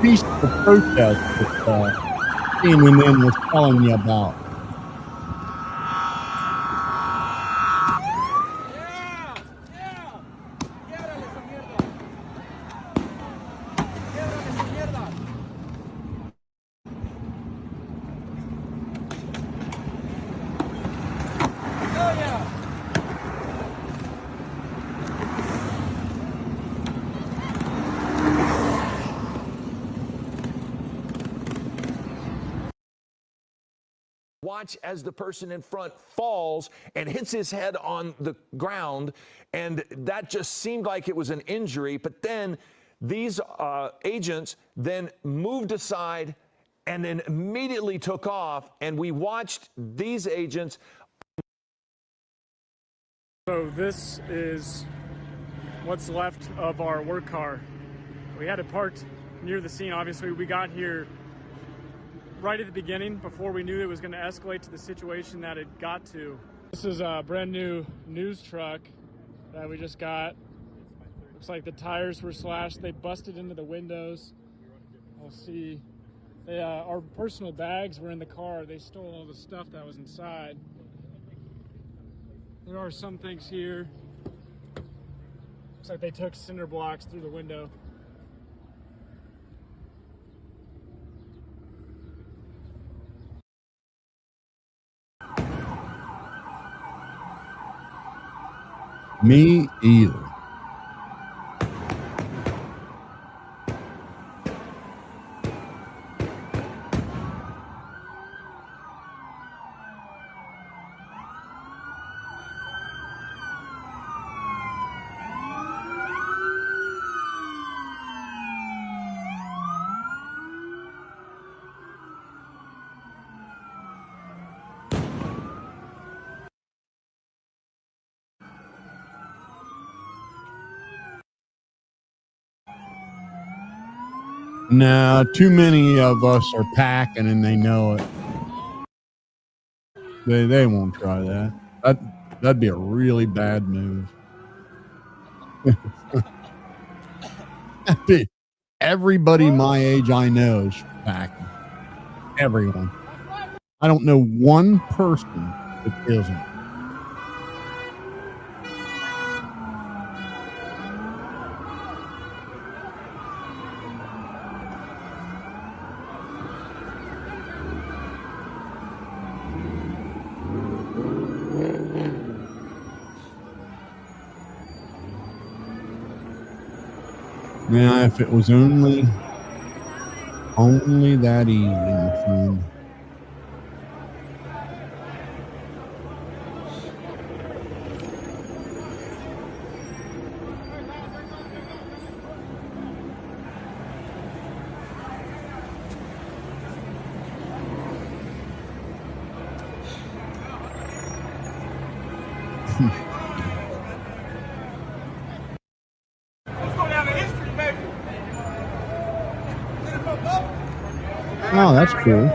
peaceful protest that Ian and Lynn was telling you about. Watch as the person in front falls and hits his head on the ground, and that just seemed like it was an injury. But then these agents then moved aside and then immediately took off, and we watched these agents. So this is what's left of our work car. We had it parked near the scene. Obviously, we got here right at the beginning before we knew it was going to escalate to the situation that it got to. This is a brand new news truck that we just got. Looks like the tires were slashed. They busted into the windows. I'll see. Our personal bags were in the car. They stole all the stuff that was inside. There are some things here. Looks like they took cinder blocks through the window. Me either. No, too many of us are packing and they know it. They won't try that. That'd be a really bad move. Everybody my age I know is packing. Everyone. I don't know one person that isn't. Yeah, if it was only that easy, my friend. Oh, that's cool.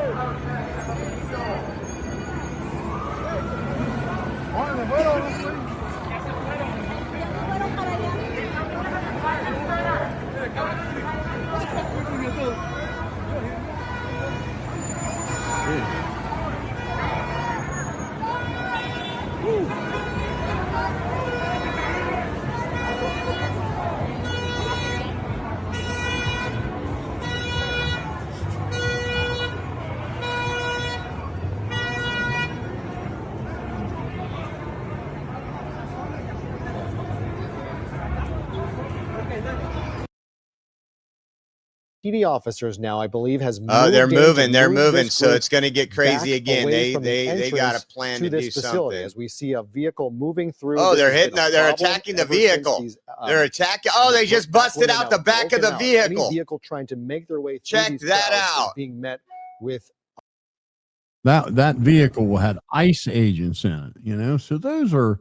PD officers now, I believe, has moved. Oh, they're moving. They're moved moving. this So group it's going to get crazy back again. away from the They got a entrance plan to to this do facility something. As we see a vehicle moving through. Oh, This they're has hitting. been a They're problem attacking the ever since vehicle. these, They're attacking. Oh, they just busted women out the back of the broken out. vehicle. Any vehicle trying to make their way through Check these that crowds is out. being met with That vehicle had ICE agents in it, you know. So those are,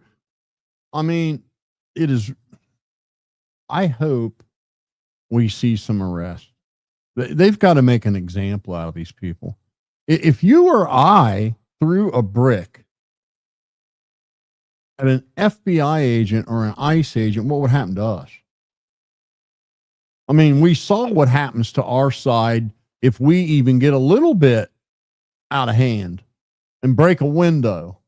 I mean, it is. I hope we see some arrests. They've got to make an example out of these people. If you or I threw a brick at an FBI agent or an ICE agent, what would happen to us? I mean, we saw what happens to our side if we even get a little bit out of hand and break a window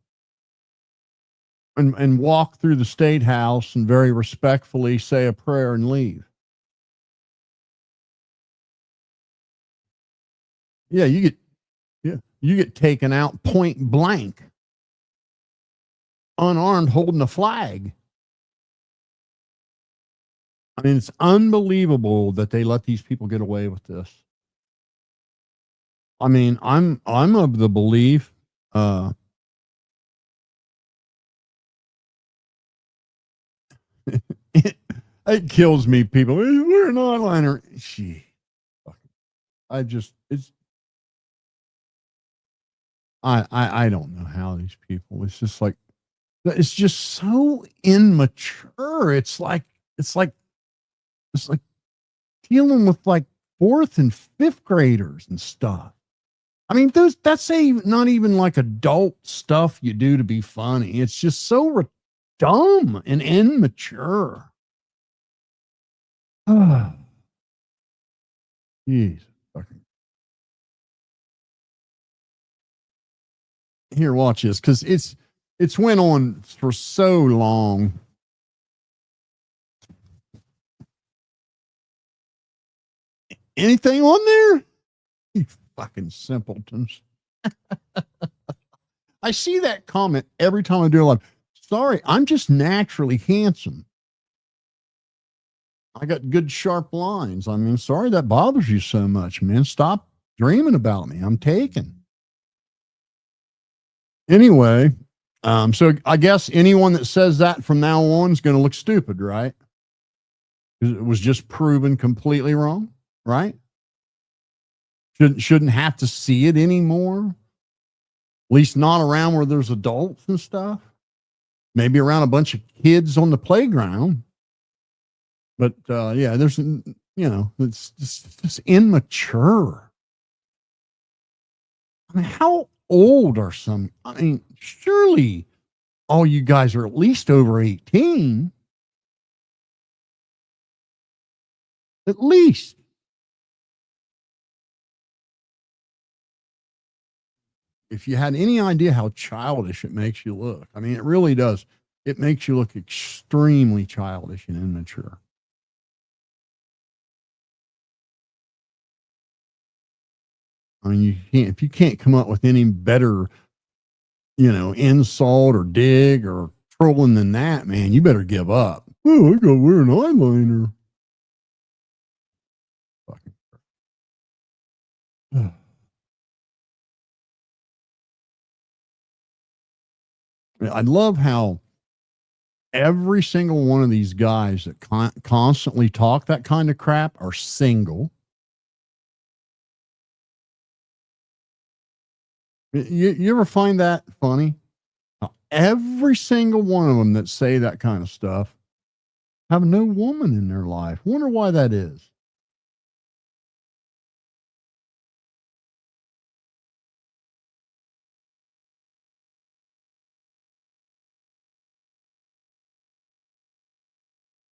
and walk through the state house and very respectfully say a prayer and leave. Yeah, you get taken out point blank, unarmed, holding a flag. I mean, it's unbelievable that they let these people get away with this. I mean, I'm of the belief it kills me. People, we're an onliner. Gee, I don't know how these people. It's just like, it's just so immature. It's like dealing with like 4th and 5th graders and stuff. I mean, that's not even like adult stuff you do to be funny. It's just so dumb and immature. Jeez. Here, watch this, because it's went on for so long. Anything on there? You fucking simpletons. I see that comment every time I do a live. Sorry, I'm just naturally handsome. I got good, sharp lines. I mean, sorry that bothers you so much, man. Stop dreaming about me. I'm taken. Anyway, so I guess anyone that says that from now on is going to look stupid, right? Because it was just proven completely wrong, right? Shouldn't have to see it anymore. At least not around where there's adults and stuff. Maybe around a bunch of kids on the playground. But yeah, there's, it's just immature. I mean, how old are some? I mean, surely all you guys are at least over 18. At least. If you had any idea how childish it makes you look, I mean, it really does. It makes you look extremely childish and immature. I mean, if you can't come up with any better, insult or dig or trolling than that, man, you better give up. Oh, I gotta wear an eyeliner. I love how every single one of these guys that constantly talk that kind of crap are single. You ever find that funny? Every single one of them that say that kind of stuff have no woman in their life. Wonder why that is.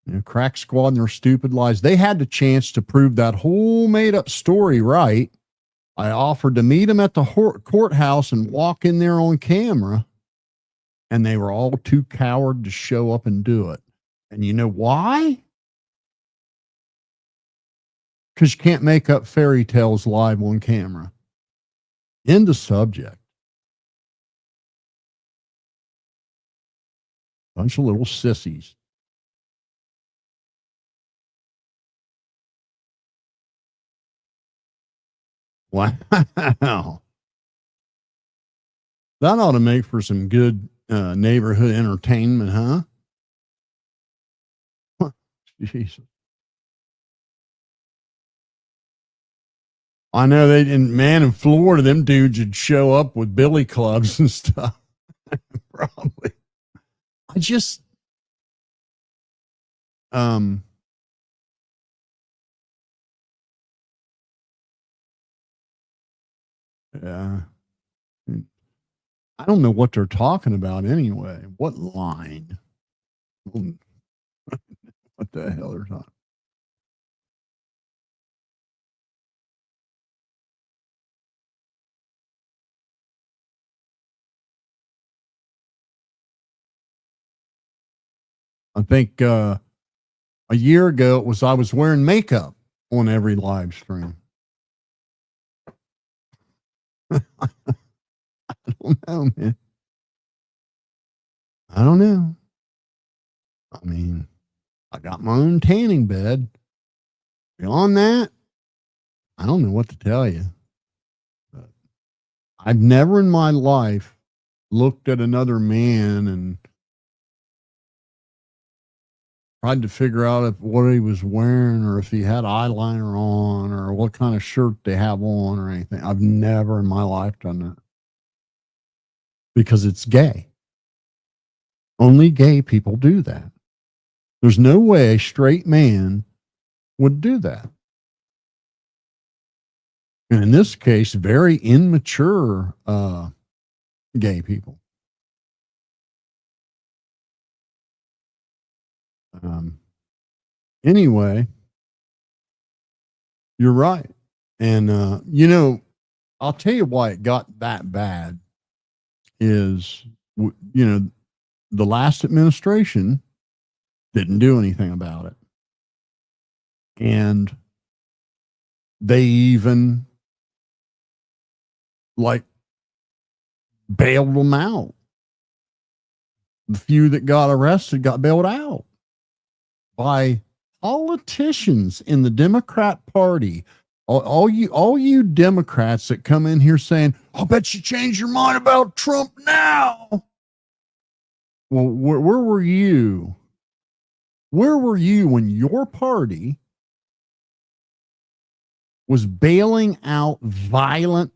You know, crack squad and their stupid lies. They had the chance to prove that whole made up story right. I offered to meet them at the courthouse and walk in there on camera, and they were all too coward to show up and do it. And you know why? Because you can't make up fairy tales live on camera. End of subject. Bunch of little sissies. Wow. That ought to make for some good neighborhood entertainment, huh? Jesus. I know they didn't, man, in Florida, them dudes would show up with billy clubs and stuff. Probably. I just, yeah. I don't know what they're talking about anyway. What line? What the hell they're talking? I think a year ago it was I was wearing makeup on every live stream. I don't know, man. I don't know. I mean, I got my own tanning bed. Beyond that, I don't know what to tell you. But I've never in my life looked at another man and tried to figure out if what he was wearing or if he had eyeliner on or what kind of shirt they have on or anything. I've never in my life done that. Because it's gay. Only gay people do that. There's no way a straight man would do that. And in this case, very immature gay people. Anyway, you're right. And, I'll tell you why it got that bad is, the last administration didn't do anything about it. And they even bailed them out. The few that got arrested got bailed out by politicians in the Democrat Party. All you Democrats that come in here saying, I'll bet you change your mind about Trump now. Well, where were you? Where were you when your party was bailing out violent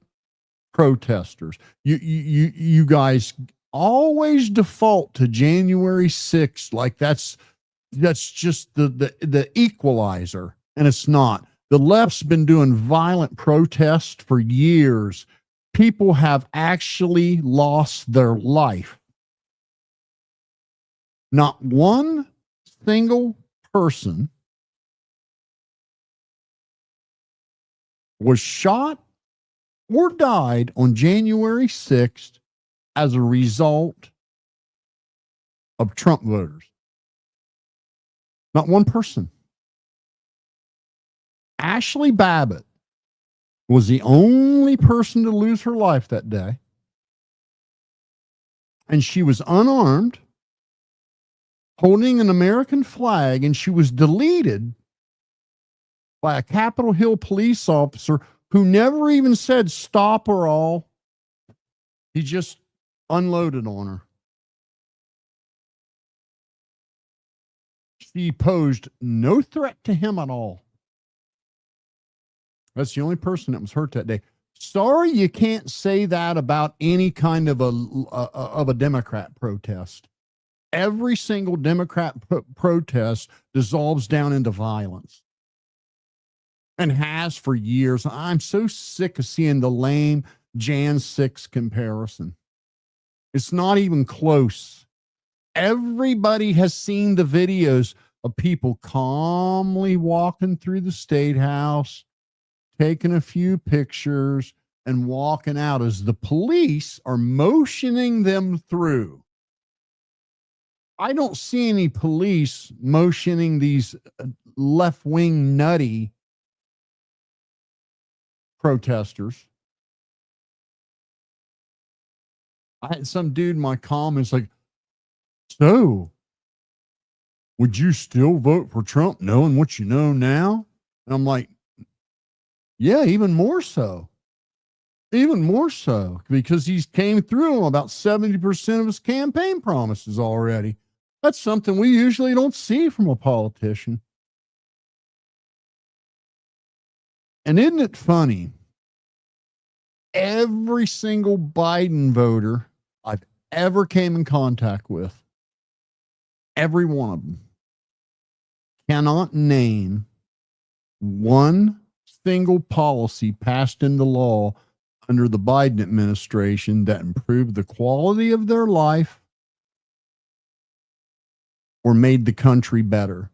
protesters? You guys always default to January 6th like that's just the equalizer, and it's not. The left's been doing violent protest for years. People have actually lost their life. Not one single person was shot or died on January 6th as a result of Trump voters. Not one person. Ashley Babbitt was the only person to lose her life that day. And she was unarmed, holding an American flag, and she was deleted by a Capitol Hill police officer who never even said stop or all. He just unloaded on her. She posed no threat to him at all. That's the only person that was hurt that day. Sorry, you can't say that about any kind of a Democrat protest. Every single Democrat protest dissolves down into violence, and has for years. I'm so sick of seeing the lame Jan 6 comparison. It's not even close. Everybody has seen the videos of people calmly walking through the State House, taking a few pictures, and walking out as the police are motioning them through. I don't see any police motioning these left-wing nutty protesters. I had some dude in my comments like, so would you still vote for Trump knowing what you know now? And I'm like, yeah, even more so. Even more so, because he's came through on about 70% of his campaign promises already. That's something we usually don't see from a politician. And isn't it funny? Every single Biden voter I've ever came in contact with, every one of them, cannot name one single policy passed into law under the Biden administration that improved the quality of their life or made the country better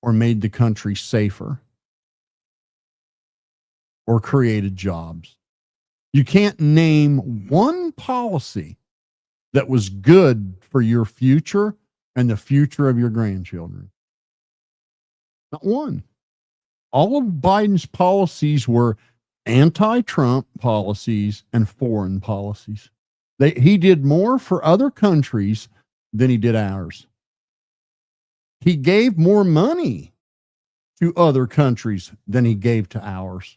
or made the country safer or created jobs. You can't name one policy that was good for your future and the future of your grandchildren. Not one. All of Biden's policies were anti-Trump policies and foreign policies. He did more for other countries than he did ours. He gave more money to other countries than he gave to ours.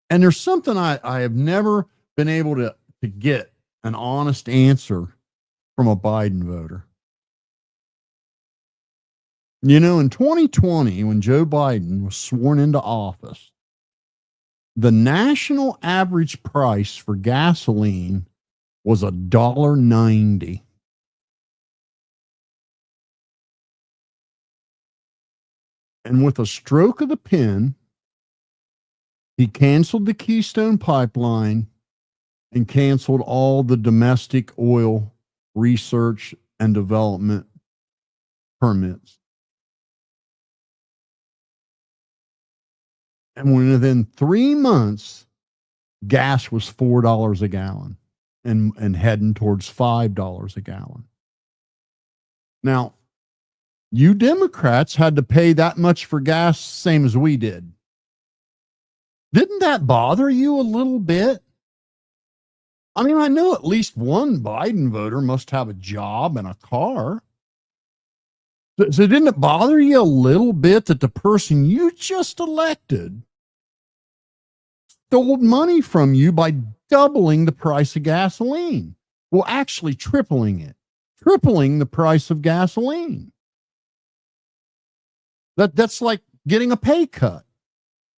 And there's something I have never been able to get an honest answer from a Biden voter. You know, in 2020, when Joe Biden was sworn into office, the national average price for gasoline was $1.90. And with a stroke of the pen, he canceled the Keystone Pipeline and canceled all the domestic oil research and development permits. And within 3 months, gas was $4 a gallon and heading towards $5 a gallon. Now, you Democrats had to pay that much for gas, same as we did. Didn't that bother you a little bit? I mean, I know at least one Biden voter must have a job and a car. So didn't it bother you a little bit that the person you just elected stole money from you by doubling the price of gasoline? Well, actually tripling the price of gasoline. That's like getting a pay cut.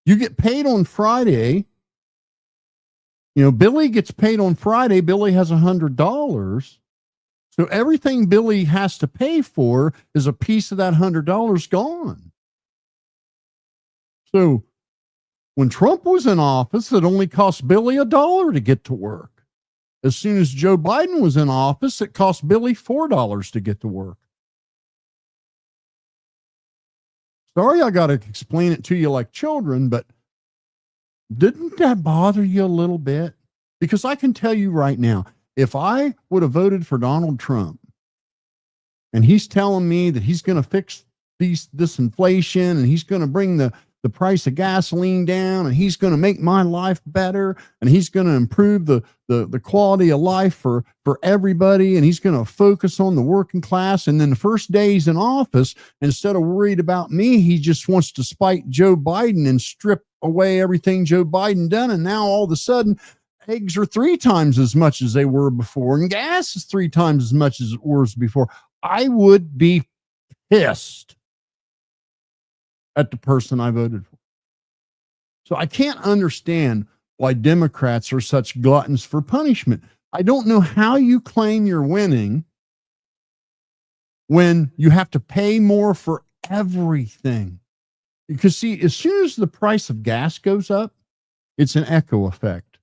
You get paid on Friday. You know, Billy gets paid on Friday. Billy has $100. So everything Billy has to pay for is a piece of that $100 gone. So when Trump was in office, it only cost Billy $1 to get to work. As soon as Joe Biden was in office, it cost Billy $4 to get to work. Sorry, I got to explain it to you like children, but didn't that bother you a little bit? Because I can tell you right now, if I would have voted for Donald Trump and he's telling me that he's going to fix this inflation and he's going to bring the price of gasoline down and he's going to make my life better and he's going to improve the quality of life for everybody and he's going to focus on the working class, and then the first day he's in office, instead of worried about me, he just wants to spite Joe Biden and strip away everything Joe Biden done, and now all of a sudden eggs are 3 times as much as they were before, and gas is 3 times as much as it was before, I would be pissed at the person I voted for. So I can't understand why Democrats are such gluttons for punishment. I don't know how you claim you're winning when you have to pay more for everything. Because see, as soon as the price of gas goes up, it's an echo effect.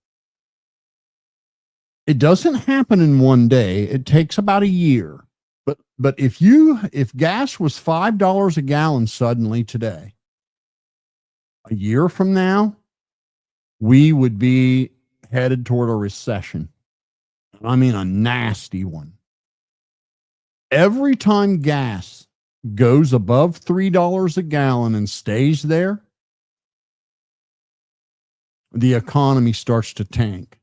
It doesn't happen in one day. It takes about a year. But if gas was $5 a gallon suddenly today, a year from now, we would be headed toward a recession. I mean, a nasty one. Every time gas goes above $3 a gallon and stays there, the economy starts to tank.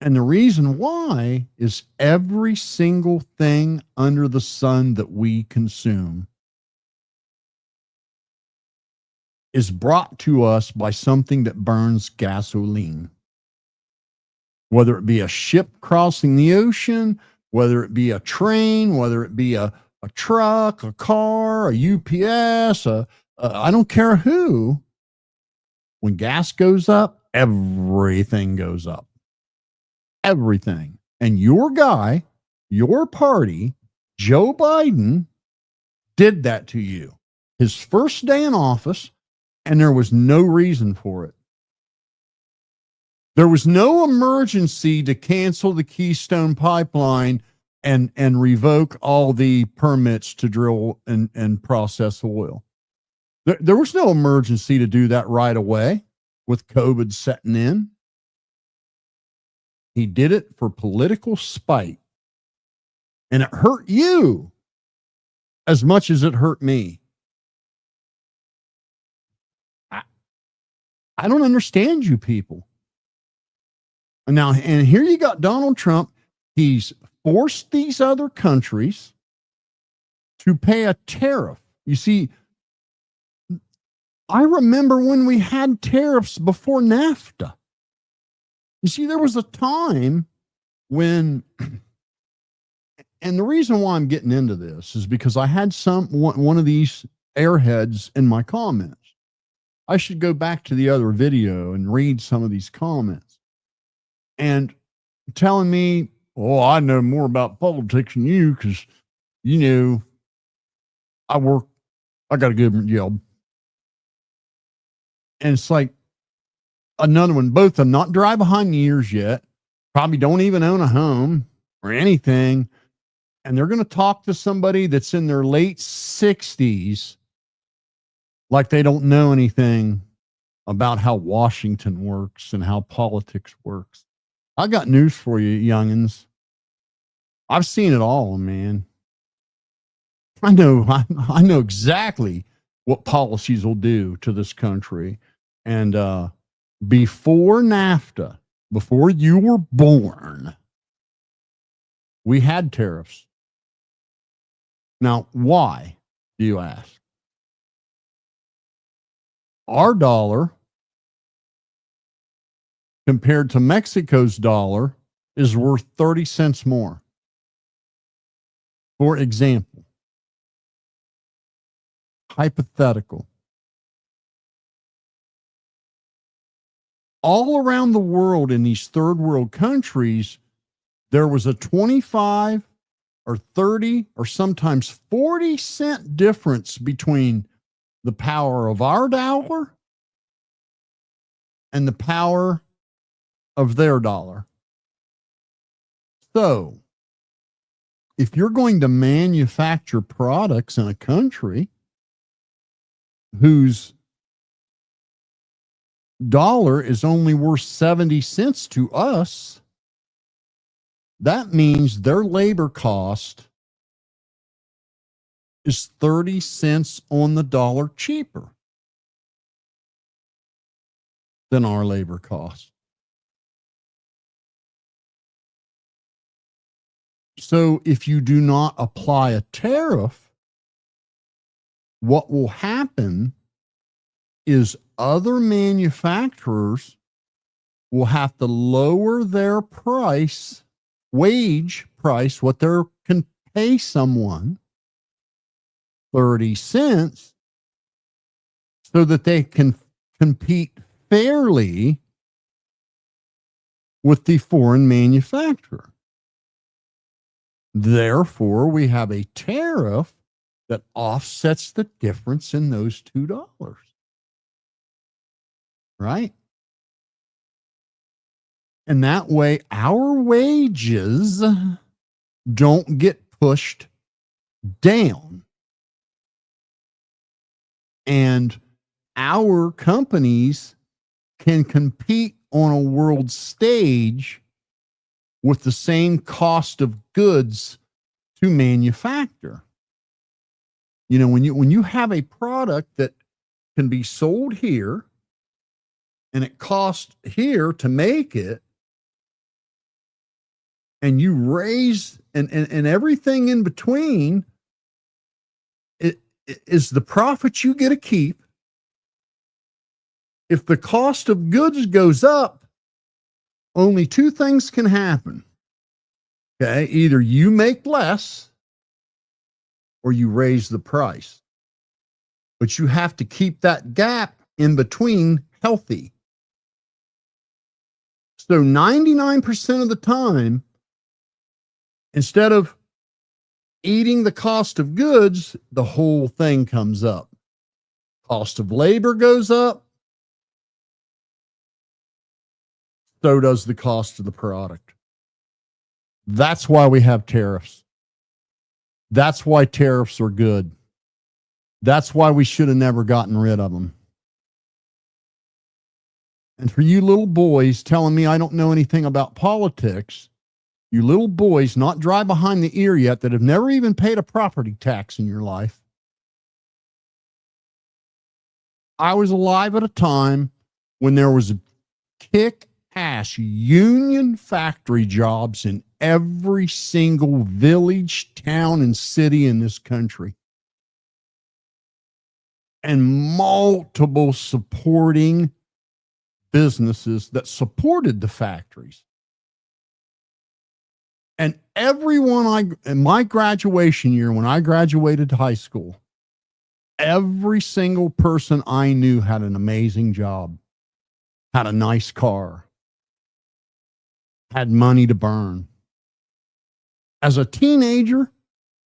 And the reason why is every single thing under the sun that we consume is brought to us by something that burns gasoline. Whether it be a ship crossing the ocean, whether it be a train, whether it be a truck, a car, a UPS, I don't care who. When gas goes up, everything goes up. Everything. And your guy, your party, Joe Biden, did that to you. His first day in office, and there was no reason for it. There was no emergency to cancel the Keystone Pipeline and revoke all the permits to drill and process oil. There was no emergency to do that right away with COVID setting in. He did it for political spite. And it hurt you as much as it hurt me. I don't understand you people. Now, and here you got Donald Trump. He's forced these other countries to pay a tariff. You see, I remember when we had tariffs before NAFTA. You see, there was a time when, and the reason why I'm getting into this is because I had one of these airheads in my comments. I should go back to the other video and read some of these comments. And telling me, oh, I know more about politics than you because, you know, I got a good job. And it's like another one, both of them not dry behind the ears yet, probably don't even own a home or anything. And they're going to talk to somebody that's in their late 60s like they don't know anything about how Washington works and how politics works. I got news for you, youngins. I've seen it all, man. I know exactly what policies will do to this country. And before NAFTA, before you were born, we had tariffs. Now, why, do you ask? Our dollar compared to Mexico's dollar is worth 30 cents more. For example, hypothetical. All around the world in these third world countries, there was a 25 or 30 or sometimes 40-cent difference between the power of our dollar and the power of their dollar. So, if you're going to manufacture products in a country whose dollar is only worth 70 cents to us, that means their labor cost is 30 cents on the dollar cheaper than our labor cost. So if you do not apply a tariff, what will happen is other manufacturers will have to lower their price, wage price, what they can pay someone, 30 cents, so that they can compete fairly with the foreign manufacturer. Therefore, we have a tariff that offsets the difference in those $2. Right? And that way, our wages don't get pushed down. And our companies can compete on a world stage with the same cost of goods to manufacture. You know, when you have a product that can be sold here and it costs here to make it, and you raise and everything in between, it is the profit you get to keep. If the cost of goods goes up, only two things can happen. Okay, either you make less or you raise the price. But you have to keep that gap in between healthy. So 99% of the time, instead of eating the cost of goods, the whole thing comes up. Cost of labor goes up. So does the cost of the product. That's why we have tariffs. That's why tariffs are good. That's why we should have never gotten rid of them. And for you little boys telling me I don't know anything about politics, you little boys not dry behind the ear yet that have never even paid a property tax in your life. I was alive at a time when there was kick-ass union factory jobs in every single village, town, and city in this country. And multiple supporting businesses that supported the factories. And everyone in my graduation year, when I graduated high school, every single person I knew had an amazing job, had a nice car, had money to burn. As a teenager,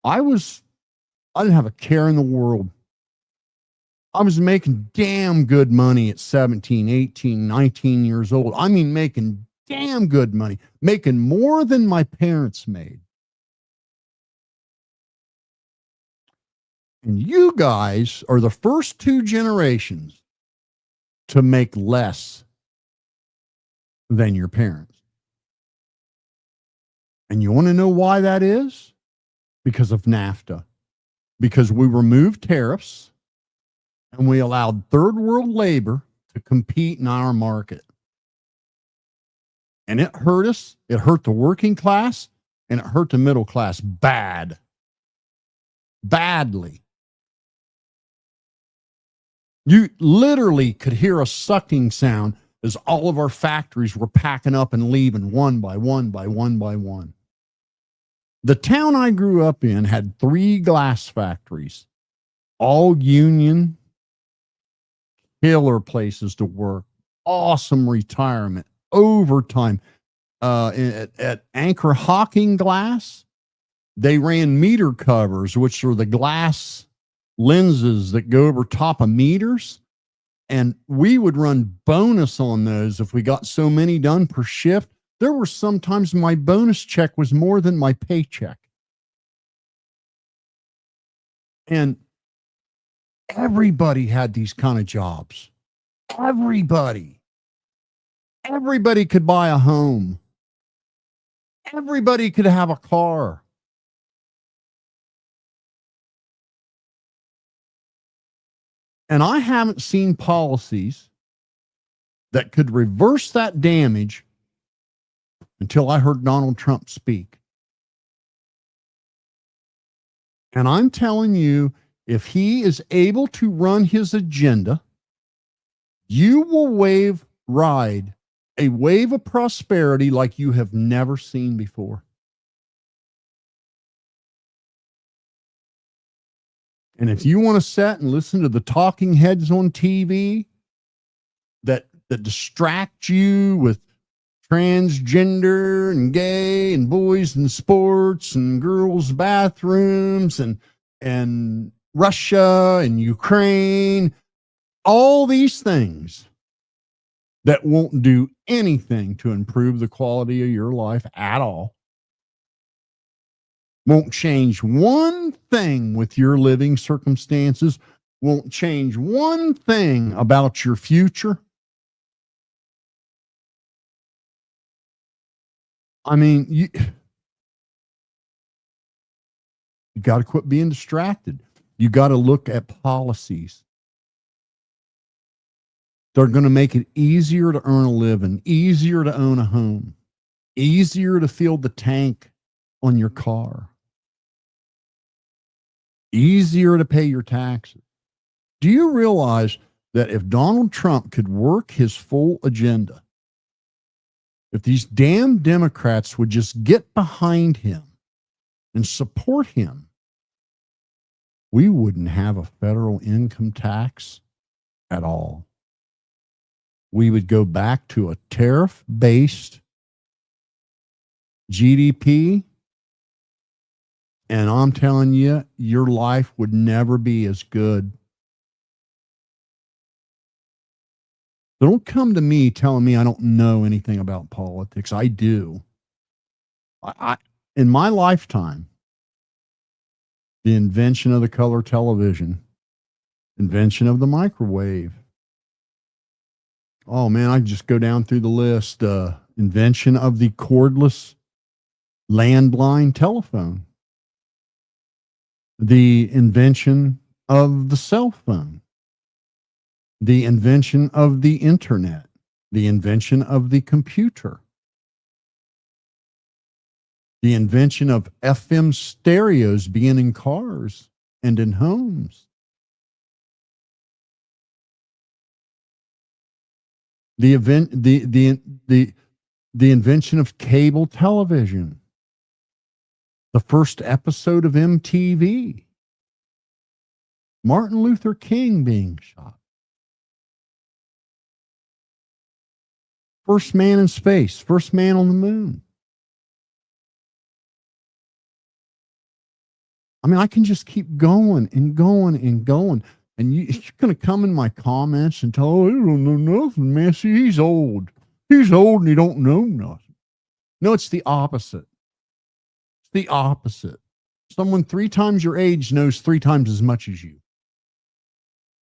I didn't have a care in the world. I was making damn good money at 17, 18, 19 years old. I mean, making damn good money, making more than my parents made. And you guys are the first two generations to make less than your parents. And you want to know why that is? Because of NAFTA. Because we removed tariffs and we allowed third world labor to compete in our market. And it hurt us. It hurt the working class and it hurt the middle class badly. You literally could hear a sucking sound as all of our factories were packing up and leaving one by one by one by one. The town I grew up in had 3 glass factories, all union, killer places to work, awesome retirement, overtime. At Anchor Hawking Glass, they ran meter covers, which are the glass lenses that go over top of meters. And we would run bonus on those if we got so many done per shift. There were sometimes my bonus check was more than my paycheck. And everybody had these kind of jobs. Everybody could buy a home. Everybody could have a car. And I haven't seen policies that could reverse that damage until I heard Donald Trump speak. And I'm telling you, if he is able to run his agenda, you will ride a wave of prosperity like you have never seen before. And if you want to sit and listen to the talking heads on TV that distract you with transgender and gay and boys in sports and girls' bathrooms and Russia and Ukraine, all these things that won't do anything to improve the quality of your life at all, won't change one thing with your living circumstances, won't change one thing about your future. I mean, you got to quit being distracted. You got to look at policies. They're going to make it easier to earn a living, easier to own a home, easier to fill the tank on your car, easier to pay your taxes. Do you realize that if Donald Trump could work his full agenda, if these damn Democrats would just get behind him and support him, we wouldn't have a federal income tax at all. We would go back to a tariff-based GDP, and I'm telling you, your life would never be as good. Don't come to me telling me I don't know anything about politics. I do. I in my lifetime, the invention of the color television, invention of the microwave. Oh man, I just go down through the list. Invention of the cordless landline telephone. The invention of the cell phone. The invention of the internet, the invention of the computer, the invention of FM stereos being in cars and in homes, the invention of cable television, the first episode of MTV, Martin Luther King being shot. First man in space, first man on the moon. I mean, I can just keep going and going and going. And you're going to come in my comments and tell, oh, I don't know nothing, man. See, he's old. He's old and he don't know nothing. No, it's the opposite. It's the opposite. Someone 3 times your age knows 3 times as much as you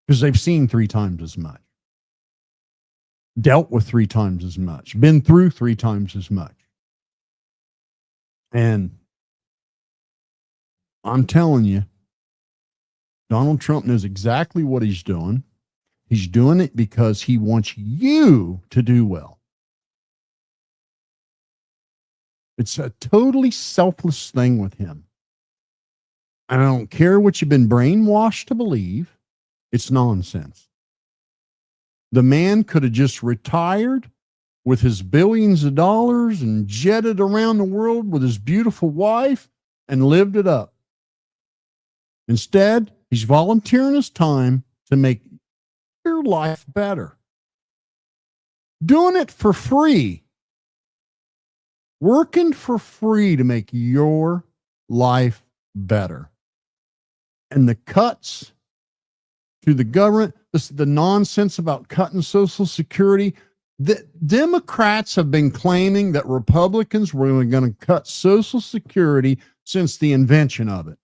because they've seen 3 times as much. Dealt with 3 times as much, been through 3 times as much. And I'm telling you, Donald Trump knows exactly what he's doing. He's doing it because he wants you to do well. It's a totally selfless thing with him. And I don't care what you've been brainwashed to believe. It's nonsense. The man could have just retired with his billions of dollars and jetted around the world with his beautiful wife and lived it up. Instead, he's volunteering his time to make your life better. Doing it for free. Working for free to make your life better. And the cuts to the government, the nonsense about cutting Social Security. The Democrats have been claiming that Republicans were going to cut Social Security since the invention of it.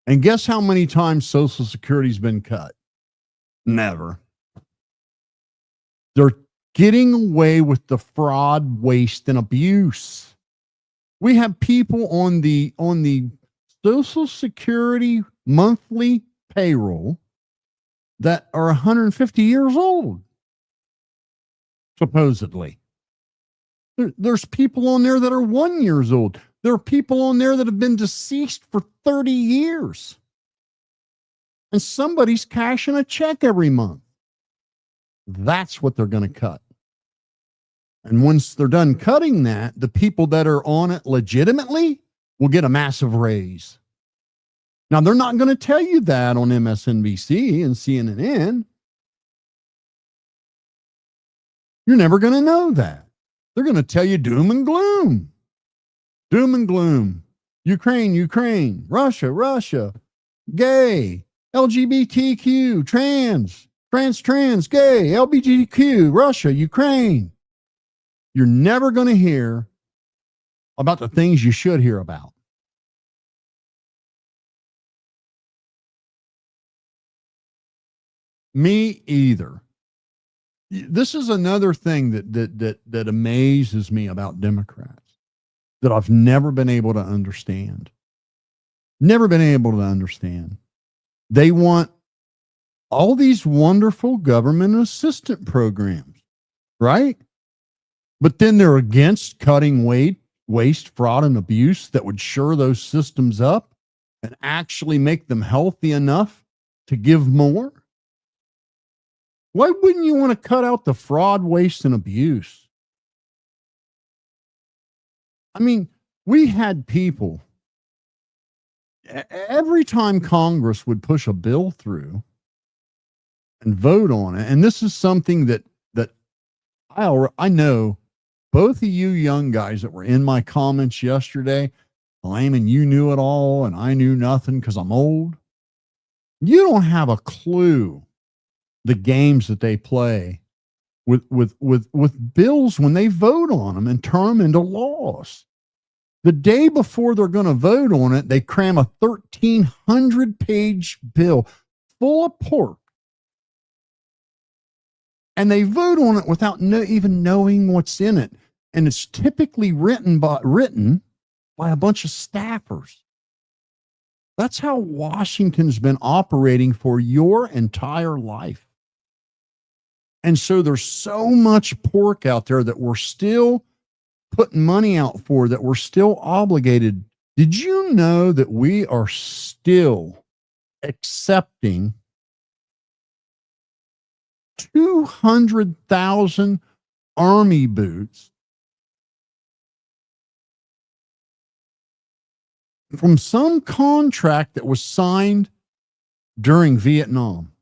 And guess how many times Social Security's been cut? Never. They're getting away with the fraud, waste, and abuse. We have people on the Social Security monthly payroll that are 150 years old, supposedly. There's people on there that are 1 year old. There are people on there that have been deceased for 30 years. And somebody's cashing a check every month. That's what they're going to cut. And once they're done cutting that, the people that are on it legitimately will get a massive raise. Now, they're not going to tell you that on MSNBC and CNN. You're never going to know that. They're going to tell you doom and gloom. Doom and gloom. Ukraine, Ukraine. Russia, Russia. Gay. LGBTQ. Trans, gay. LGBTQ. Russia, Ukraine. You're never going to hear about the things you should hear about. Me either. This is another thing that amazes me about Democrats that I've never been able to understand. Never been able to understand. They want all these wonderful government assistance programs, right? But then they're against cutting waste, fraud, and abuse that would shore those systems up and actually make them healthy enough to give more. Why wouldn't you want to cut out the fraud, waste, and abuse? I mean, we had people, every time Congress would push a bill through and vote on it, and this is something that I know both of you young guys that were in my comments yesterday, claiming you knew it all and I knew nothing because I'm old. You don't have a clue the games that they play with bills when they vote on them and turn them into laws. The day before they're going to vote on it, they cram a 1,300-page bill full of pork. And they vote on it without even knowing what's in it. And it's typically written by a bunch of staffers. That's how Washington's been operating for your entire life. And so there's so much pork out there that we're still putting money out for, that we're still obligated. Did you know that we are still accepting 200,000 army boots from some contract that was signed during Vietnam?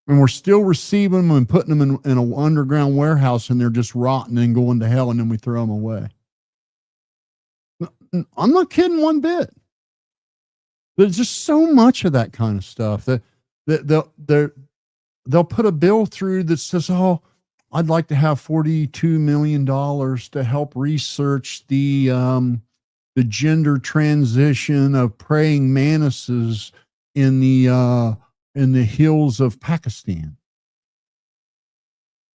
And we're still receiving them and putting them in an underground warehouse, and they're just rotting and going to hell, and then we throw them away. I'm not kidding one bit. There's just so much of that kind of stuff that they'll put a bill through that says, oh, I'd like to have $42 million to help research the gender transition of praying mantises in the hills of Pakistan.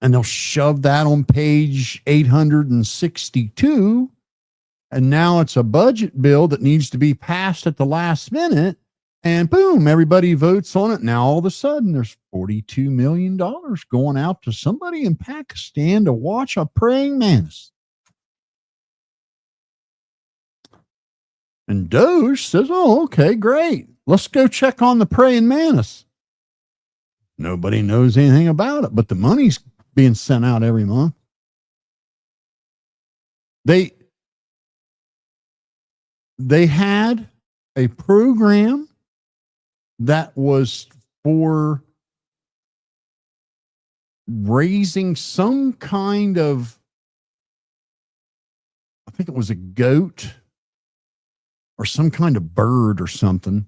And they'll shove that on page 862. And now it's a budget bill that needs to be passed at the last minute. And boom, everybody votes on it. Now all of a sudden there's $42 million going out to somebody in Pakistan to watch a praying mantis. And Doge says, oh, okay, great. Let's go check on the praying mantis. Nobody knows anything about it, but the money's being sent out every month. They had a program that was for raising some kind of, I think it was a goat or some kind of bird or something.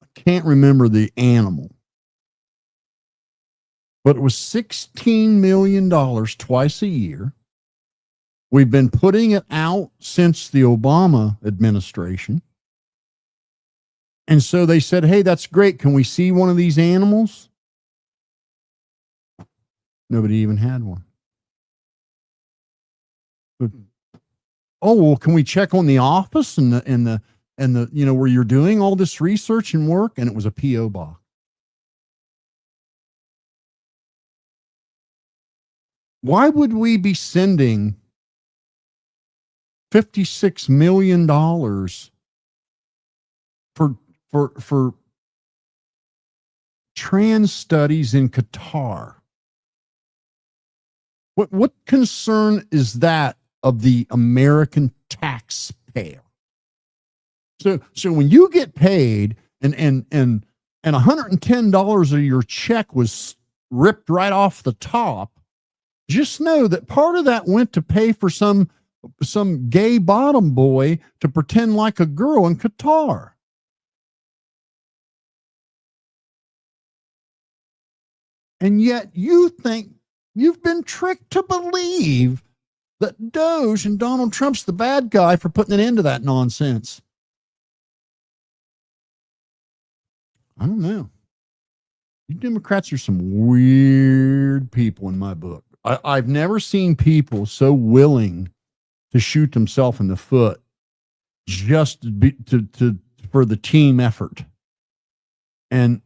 I can't remember the animal. But it was $16 million twice a year. We've been putting it out since the Obama administration. And so they said, hey, that's great. Can we see one of these animals? Nobody even had one. But, oh, well, can we check on the office and the where you're doing all this research and work? And it was a P.O. box. Why would we be sending $56 million for trans studies in Qatar? What concern is that of the American taxpayer? So when you get paid and $110 of your check was ripped right off the top, just know that part of that went to pay for some gay bottom boy to pretend like a girl in Qatar. And yet you think you've been tricked to believe that Doge and Donald Trump's the bad guy for putting an end to that nonsense. I don't know. You Democrats are some weird people in my book. I've never seen people so willing to shoot themselves in the foot just for the team effort. And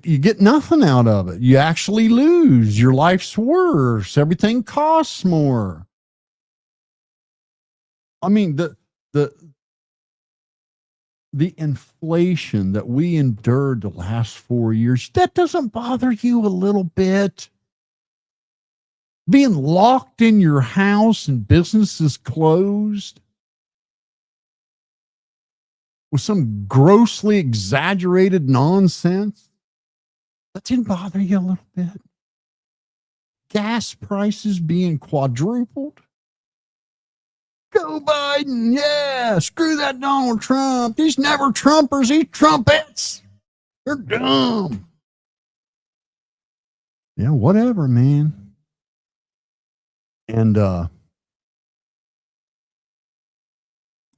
you get nothing out of it. You actually lose. Your life's worse. Everything costs more. I mean, the inflation that we endured the last 4 years, that doesn't bother you a little bit? Being locked in your house and businesses closed with some grossly exaggerated nonsense, that didn't bother you a little bit? Gas prices being quadrupled? Go Biden, yeah, screw that Donald Trump. These never Trumpers, these trumpets. They're dumb. Yeah, whatever, man. And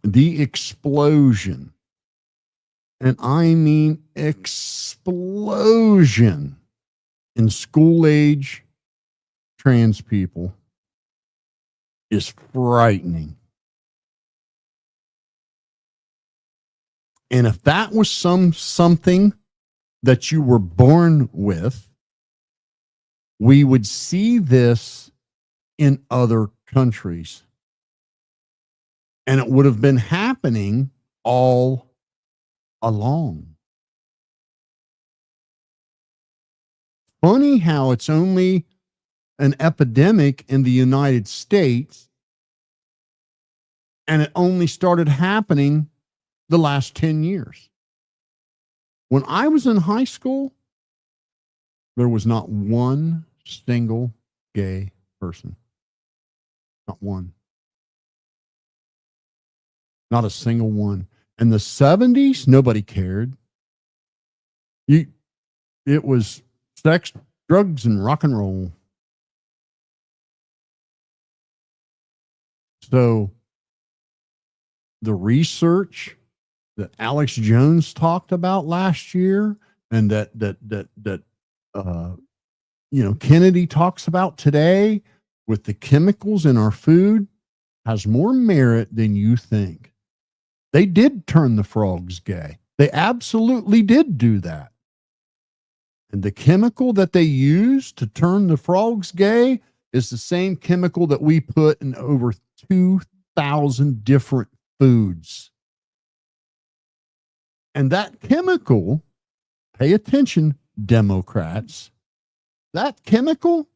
the explosion, and I mean explosion, in school-age trans people is frightening. And if that was something that you were born with, we would see this in other countries. And it would have been happening all along. Funny how it's only an epidemic in the United States, and it only started happening the last 10 years. When I was in high school, there was not one single gay person. Not one. Not a single one. In the 70s, nobody cared. It was sex, drugs, and rock and roll. So the research that Alex Jones talked about last year, and that Kennedy talks about today with the chemicals in our food, has more merit than you think. They did turn the frogs gay. They absolutely did do that. And the chemical that they used to turn the frogs gay is the same chemical that we put in over 2,000 different foods. And that chemical, pay attention, Democrats, that chemical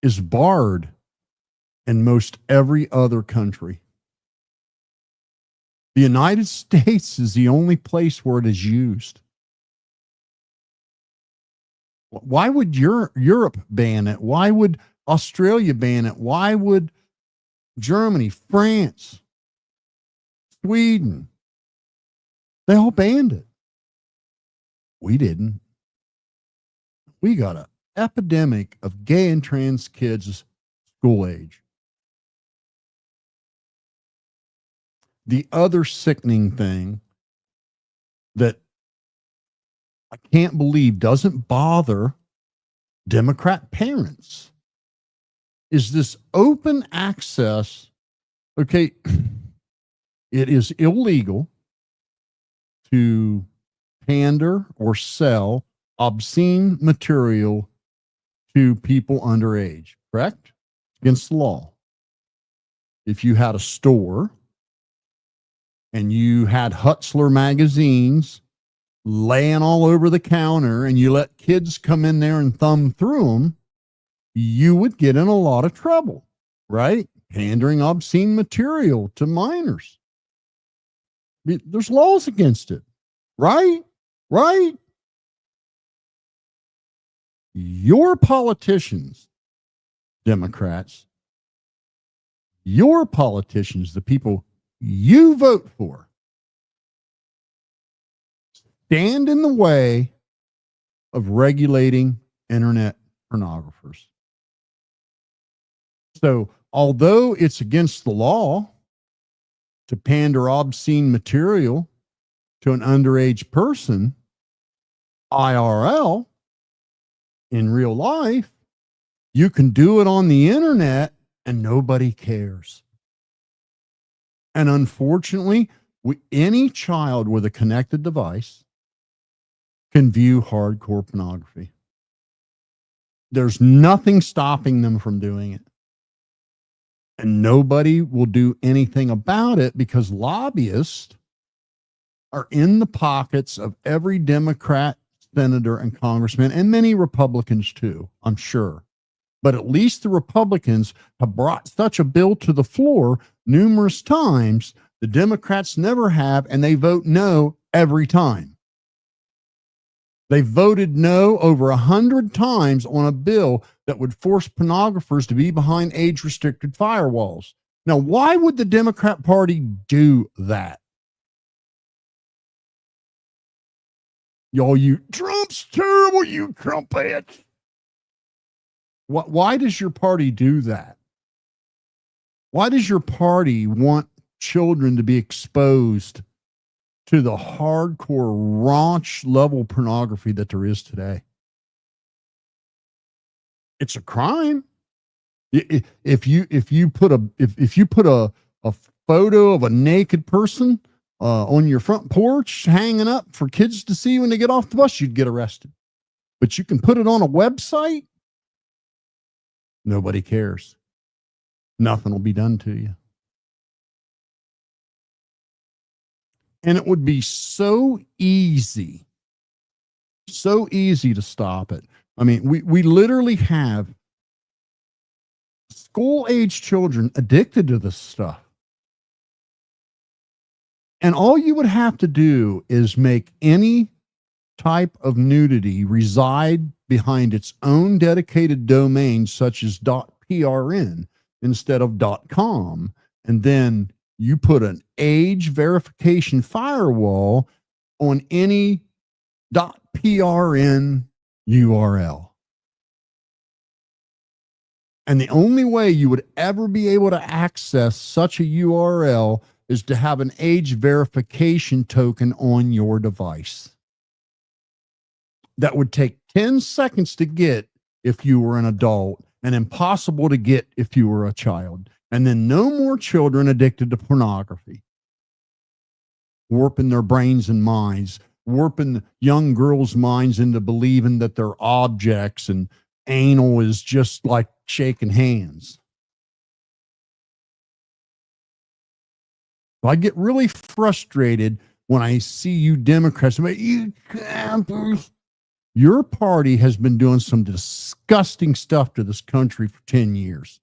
is barred in most every other country. The United States is the only place where it is used. Why would Europe ban it? Why would Australia ban it? Why would Germany, France, Sweden? They all banned it. We didn't. We got an epidemic of gay and trans kids school age. The other sickening thing that I can't believe doesn't bother Democrat parents is this open access. Okay, it is illegal to pander or sell obscene material to people underage, correct? Against the law. If you had a store and you had Hutzler magazines laying all over the counter and you let kids come in there and thumb through them, you would get in a lot of trouble, right? Pandering obscene material to minors. There's laws against it, right? Right? Your politicians, Democrats, your politicians, the people you vote for, stand in the way of regulating internet pornographers. So, although it's against the law to pander obscene material to an underage person, IRL, in real life, you can do it on the internet and nobody cares. And unfortunately, any child with a connected device can view hardcore pornography. There's nothing stopping them from doing it. And nobody will do anything about it because lobbyists are in the pockets of every Democrat, senator, and congressman, and many Republicans too, I'm sure. But at least the Republicans have brought such a bill to the floor numerous times. The Democrats never have, and they vote no every time. They voted no over 100 times on a bill that would force pornographers to be behind age-restricted firewalls. Now, why would the Democrat Party do that? Y'all, Trump's terrible, you crumpets. Why does your party do that? Why does your party want children to be exposed to the hardcore raunch level pornography that there is today? It's a crime. If you put a photo of a naked person on your front porch hanging up for kids to see when they get off the bus, you'd get arrested. But you can put it on a website. Nobody cares. Nothing will be done to you. And it would be so easy to stop it. I mean, we literally have school-age children addicted to this stuff. And all you would have to do is make any type of nudity reside behind its own dedicated domain, such as .prn instead of .com, and then you put an age verification firewall on any .prn URL. And the only way you would ever be able to access such a URL is to have an age verification token on your device. That would take 10 seconds to get if you were an adult and impossible to get if you were a child. And then no more children addicted to pornography, warping their brains and minds, warping young girls' minds into believing that they're objects and anal is just like shaking hands. I get really frustrated when I see you Democrats, you campers. Your party has been doing some disgusting stuff to this country for 10 years.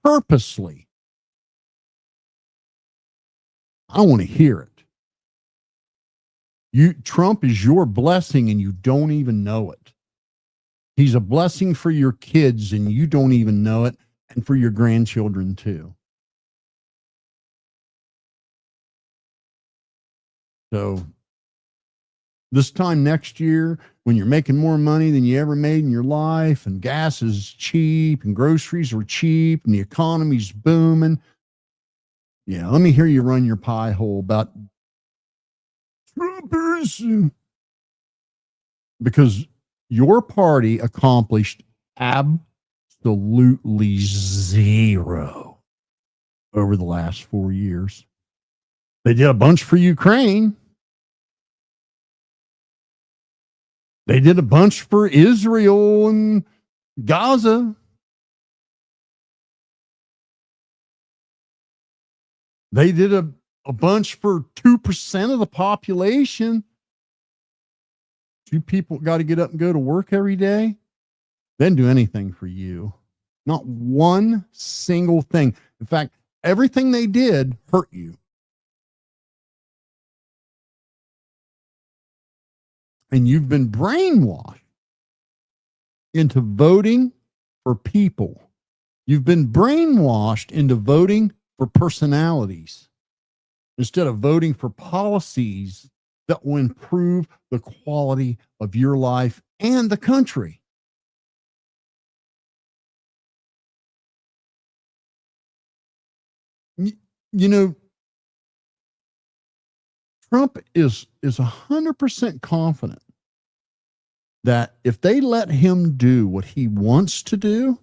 Purposely. I don't want to hear it. Trump is your blessing and you don't even know it. He's a blessing for your kids and you don't even know it, and for your grandchildren too. So this time next year, when you're making more money than you ever made in your life, and gas is cheap and groceries are cheap and the economy's booming, let me hear you run your pie hole about Trumpers. Because your party accomplished absolutely zero over the last 4 years. They did a bunch for Ukraine. They did a bunch for Israel and Gaza. They did a bunch for 2% of the population You people got to get up and go to work every day. They didn't do anything for you. Not one single thing. In fact, everything they did hurt you. And you've been brainwashed into voting for people. You've been brainwashed into voting for personalities instead of voting for policies that will improve the quality of your life and the country. You know, Trump is 100% confident that if they let him do what he wants to do,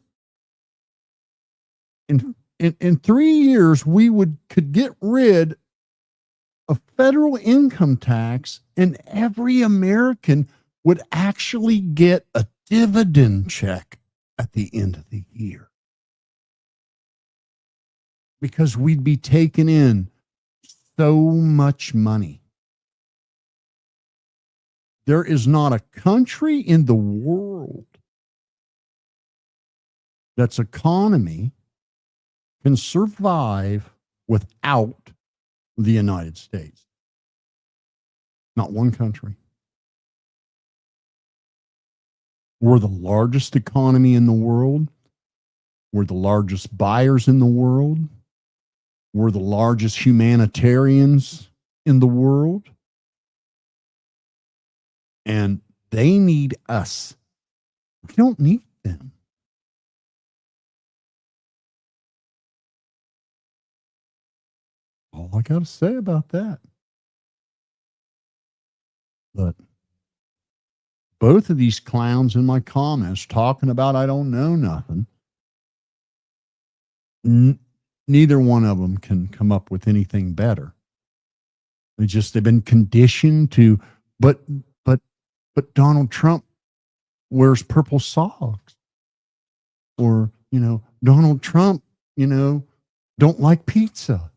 in 3 years, we could get rid of federal income tax, and every American would actually get a dividend check at the end of the year. Because we'd be taking in so much money. There is not a country in the world that's economy can survive without the United States. Not one country. We're the largest economy in the world. We're the largest buyers in the world. We're the largest humanitarians in the world. And they need us. We don't need them. All I got to say about that. But both of these clowns in my comments talking about I don't know nothing, neither one of them can come up with anything better. They've been conditioned to, but Donald Trump wears purple socks. Or, Donald Trump, don't like pizza.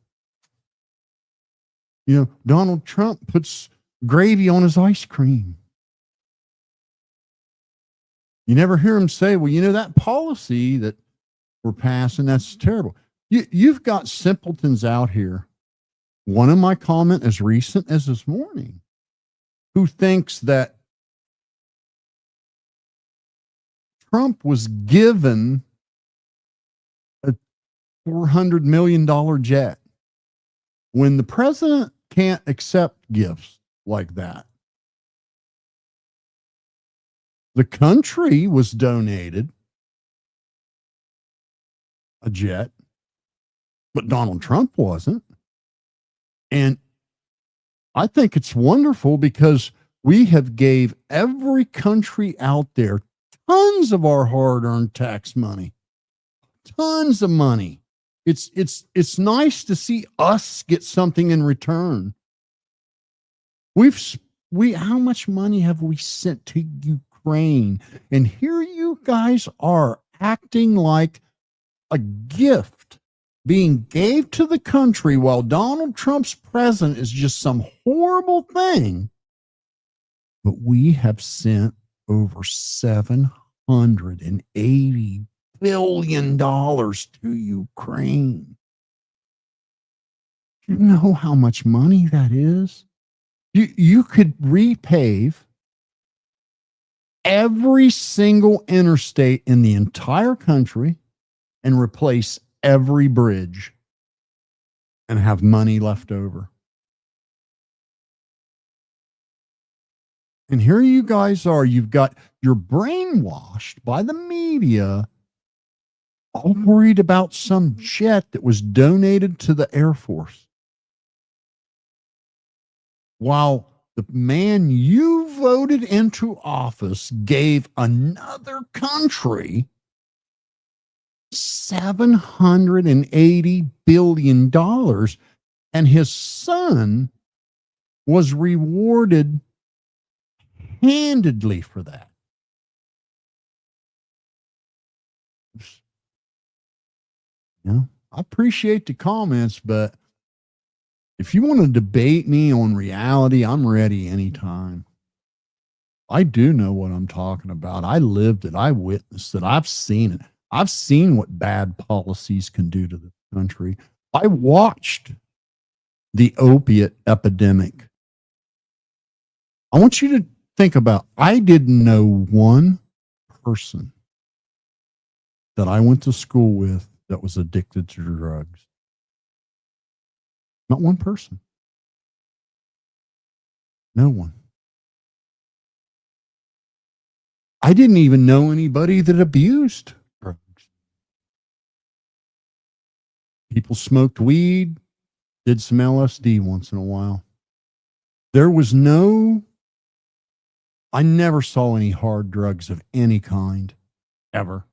Donald Trump puts gravy on his ice cream. You never hear him say, well, that policy that we're passing, that's terrible. You've got simpletons out here. One of my comment as recent as this morning, who thinks that Trump was given a $400 million jet when the president can't accept gifts like that. The country was donated a jet, but Donald Trump wasn't. And I think it's wonderful because we have gave every country out there tons of our hard-earned tax money, tons of money. It's nice to see us get something in return. How much money have we sent to Ukraine? And here you guys are acting like a gift being gave to the country while Donald Trump's president is just some horrible thing. But we have sent over $780 billion to Ukraine. You know how much money that is? You could repave every single interstate in the entire country and replace every bridge and have money left over. And here you guys are. You're brainwashed by the media, all worried about some jet that was donated to the Air Force. While the man you voted into office gave another country $780 billion, and his son was rewarded handedly for that. I appreciate the comments, but if you want to debate me on reality, I'm ready anytime. I do know what I'm talking about. I lived it. I witnessed it. I've seen it. I've seen what bad policies can do to the country. I watched the opiate epidemic. I want you to think about, I didn't know one person that I went to school with that was addicted to drugs. Not one person. No one. I didn't even know anybody that abused drugs. People smoked weed, did some LSD once in a while. There was I never saw any hard drugs of any kind, ever.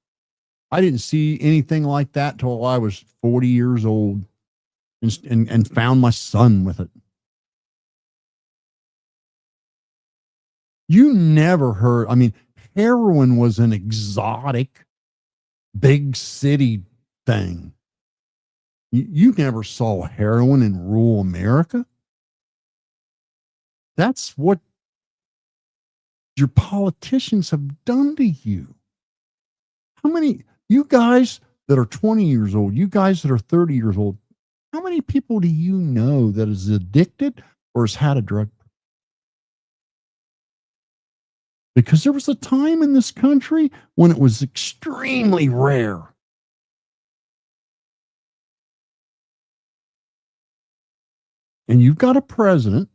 I didn't see anything like that till I was 40 years old and found my son with it. You never heard, heroin was an exotic, big city thing. You never saw heroin in rural America. That's what your politicians have done to you. How many, you guys that are 20 years old, you guys that are 30 years old, how many people do you know that is addicted or has had a drug? Because there was a time in this country when it was extremely rare. And you've got a president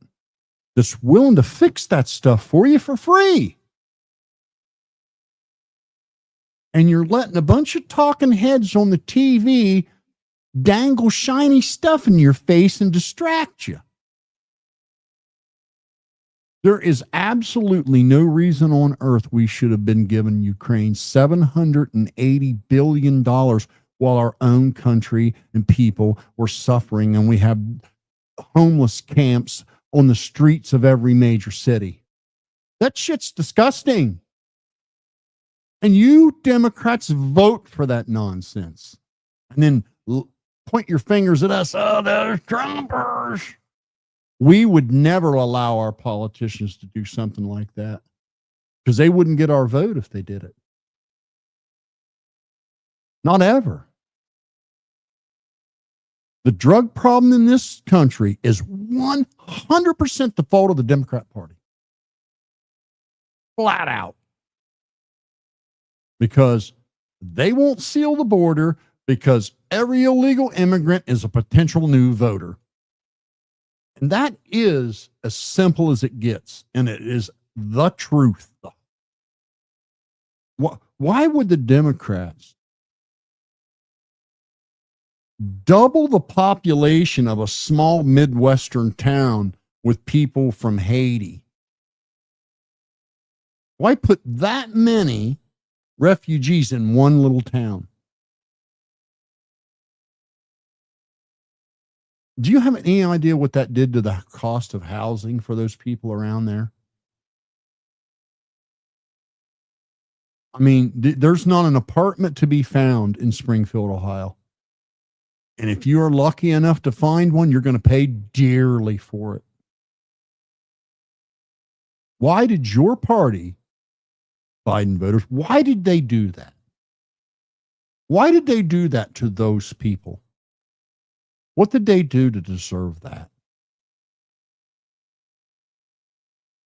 that's willing to fix that stuff for you for free. And you're letting a bunch of talking heads on the TV dangle shiny stuff in your face and distract you. There is absolutely no reason on earth we should have been giving Ukraine $780 billion while our own country and people were suffering, and we have homeless camps on the streets of every major city. That shit's disgusting. And you Democrats vote for that nonsense. And then point your fingers at us. Oh, they're Trumpers. We would never allow our politicians to do something like that because they wouldn't get our vote if they did it. Not ever. The drug problem in this country is 100% the fault of the Democrat Party. Flat out. Because they won't seal the border because every illegal immigrant is a potential new voter. And that is as simple as it gets. And it is the truth. Why would the Democrats double the population of a small Midwestern town with people from Haiti? Why put that many refugees in one little town? Do you have any idea what that did to the cost of housing for those people around there? I mean, there's not an apartment to be found in Springfield, Ohio. And if you are lucky enough to find one, you're going to pay dearly for it. Why did your party, Biden voters, why did they do that? Why did they do that to those people? What did they do to deserve that?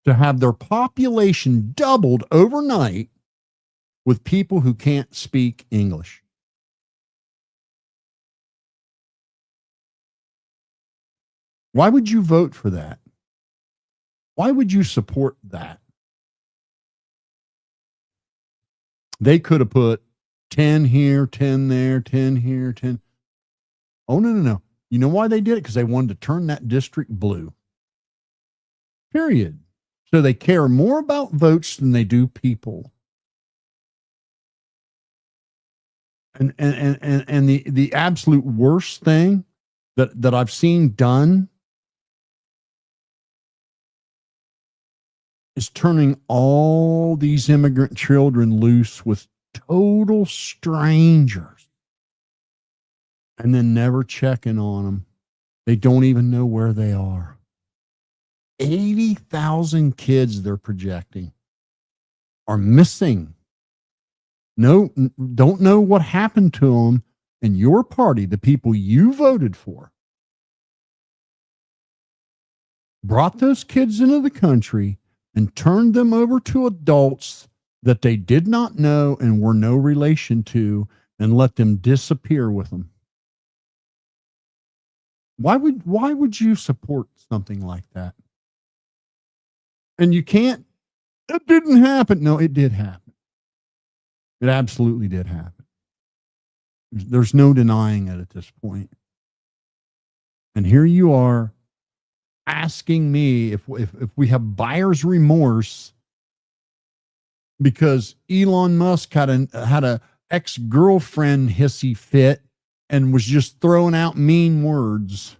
To have their population doubled overnight with people who can't speak English. Why would you vote for that? Why would you support that? They could have put 10 here, 10 there, 10 here, 10. Oh, no. You know why they did it? Because they wanted to turn that district blue. Period. So they care more about votes than they do people. And the absolute worst thing that I've seen done is turning all these immigrant children loose with total strangers and then never checking on them. They don't even know where they are. 80,000 kids they're projecting. are missing. No, don't know what happened to them in your party, the people you voted for. Brought those kids into the country and turned them over to adults that they did not know and were no relation to, and let them disappear with them. Why would you support something like that? And you can't, it didn't happen. No, it did happen. It absolutely did happen. There's no denying it at this point. And here you are asking me if we have buyer's remorse because Elon Musk had a ex-girlfriend hissy fit and was just throwing out mean words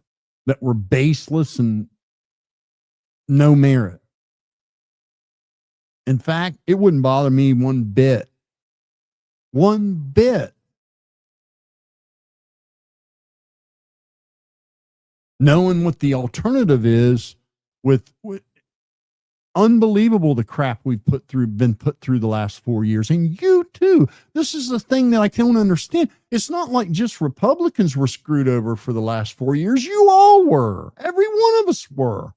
that were baseless and no merit. In fact, it wouldn't bother me one bit. One bit. Knowing what the alternative is with unbelievable the crap we've been put through the last 4 years. And you too. This is the thing that I don't understand. It's not like just Republicans were screwed over for the last 4 years. You all were. Every one of us were.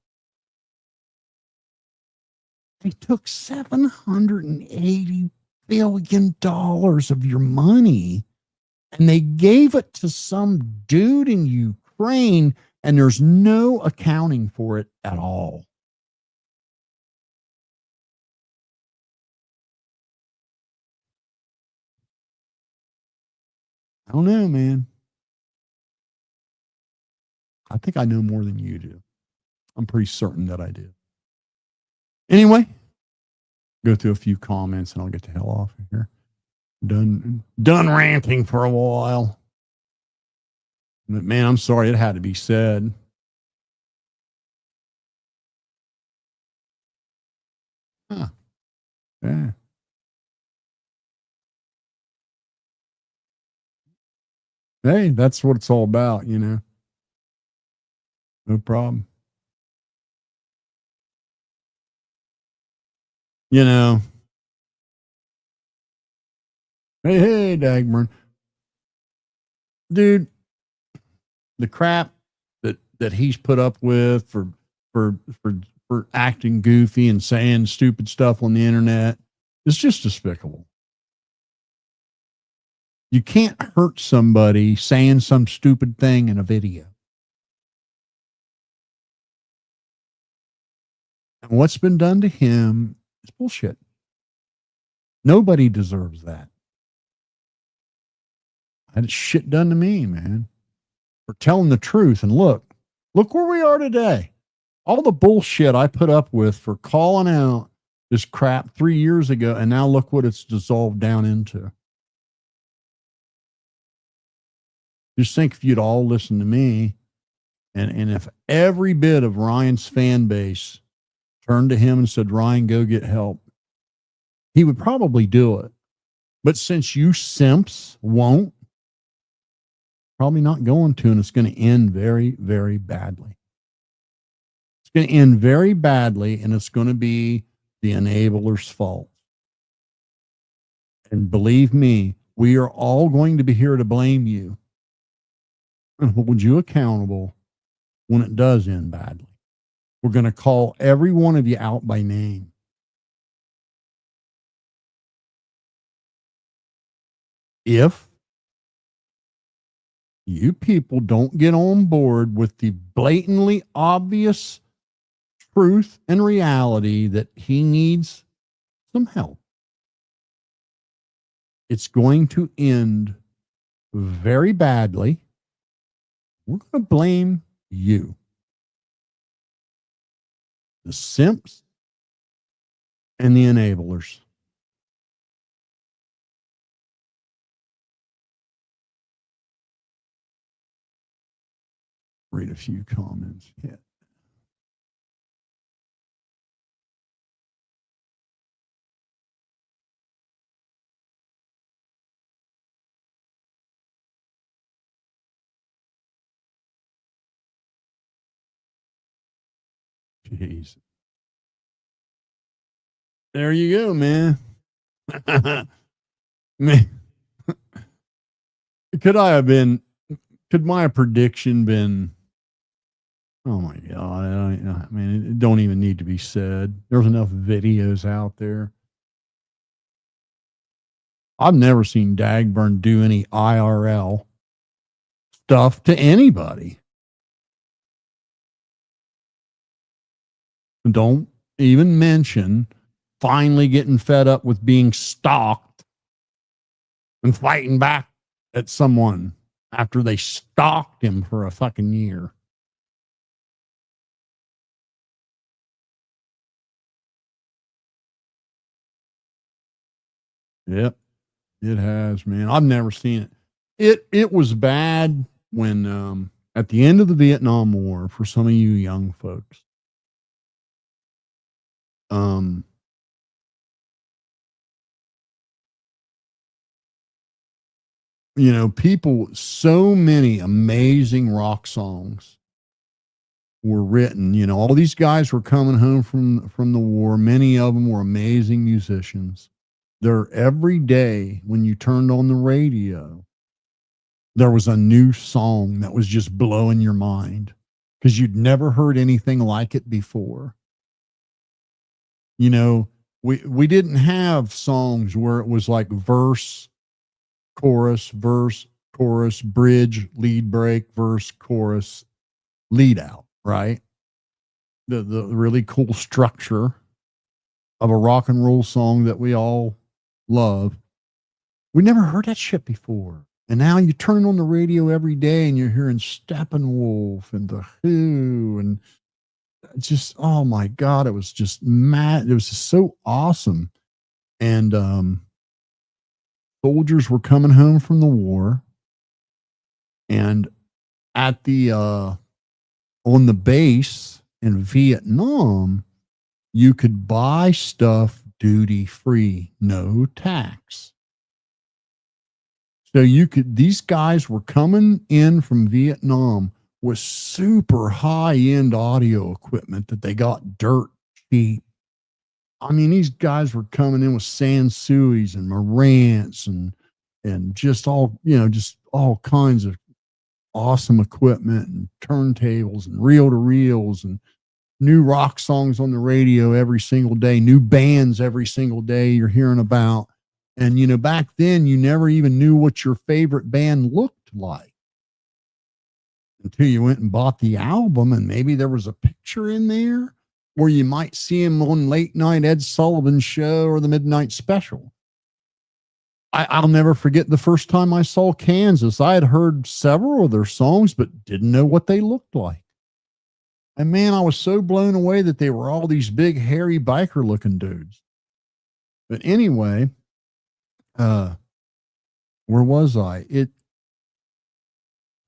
They took $780 billion of your money and they gave it to some dude in Ukraine, and there's no accounting for it at all. I don't know, man. I think I know more than you do. I'm pretty certain that I do. Anyway, go through a few comments and I'll get the hell off of here. Done ranting for a while. But man, I'm sorry, it had to be said. Huh. Yeah. Hey, that's what it's all about, you know. No problem. You know. Hey, Dagburn. Dude, the crap that he's put up with for acting goofy and saying stupid stuff on the internet is just despicable. You can't hurt somebody saying some stupid thing in a video. And what's been done to him is bullshit. Nobody deserves that. I had shit done to me, man, for telling the truth. And look where we are today. All the bullshit I put up with for calling out this crap 3 years ago, and now look what it's dissolved down into. Just think if you'd all listened to me, and if every bit of Ryan's fan base turned to him and said, Ryan, go get help, he would probably do it. But since you simps won't, probably not going to, and it's going to end very, very badly. It's going to end very badly, and it's going to be the enabler's fault. And believe me, we are all going to be here to blame you and hold you accountable when it does end badly. We're going to call every one of you out by name. If you people don't get on board with the blatantly obvious truth and reality that he needs some help, it's going to end very badly. We're going to blame you. The simps and the enablers. Read a few comments. Yeah. Jeez. There you go, man. Man, could my prediction been, oh my God, I mean, it don't even need to be said. There's enough videos out there. I've never seen Dagburn do any IRL stuff to anybody. Don't even mention finally getting fed up with being stalked and fighting back at someone after they stalked him for a fucking year. Yep, it has, man. I've never seen it. It was bad when at the end of the Vietnam War, for some of you young folks. You know, so many amazing rock songs were written. You know, all these guys were coming home from the war. Many of them were amazing musicians. Every day when you turned on the radio, there was a new song that was just blowing your mind because you'd never heard anything like it before. You know, we didn't have songs where it was like verse, chorus, bridge, lead break, verse, chorus, lead out, right? The really cool structure of a rock and roll song that we all love. We never heard that shit before. And now you turn on the radio every day and you're hearing Steppenwolf and The Who, and just, oh my God, it was just mad. It was just so awesome. And soldiers were coming home from the war, and at the on the base in Vietnam, you could buy stuff duty free, no tax. So these guys were coming in from Vietnam with super high end audio equipment that they got dirt cheap. I mean, these guys were coming in with Sansuis and Marantz and just all kinds of awesome equipment and turntables and reel to reels and new rock songs on the radio every single day, new bands every single day you're hearing about. And, you know, back then you never even knew what your favorite band looked like until you went and bought the album, and maybe there was a picture in there, or you might see him on late night Ed Sullivan's show or the Midnight Special. I'll never forget the first time I saw Kansas. I had heard several of their songs, but didn't know what they looked like. And man, I was so blown away that they were all these big, hairy biker looking dudes. But anyway, where was I?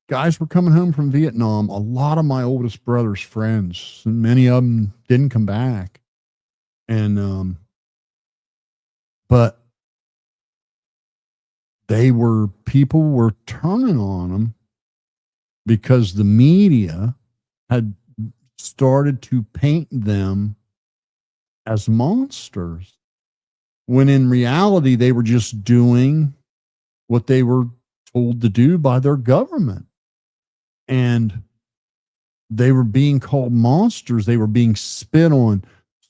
Guys were coming home from Vietnam. A lot of my oldest brother's friends, and many of them didn't come back. And, but people were turning on them because the media had started to paint them as monsters, when in reality, they were just doing what they were told to do by their government. And they were being called monsters. They were being spit on.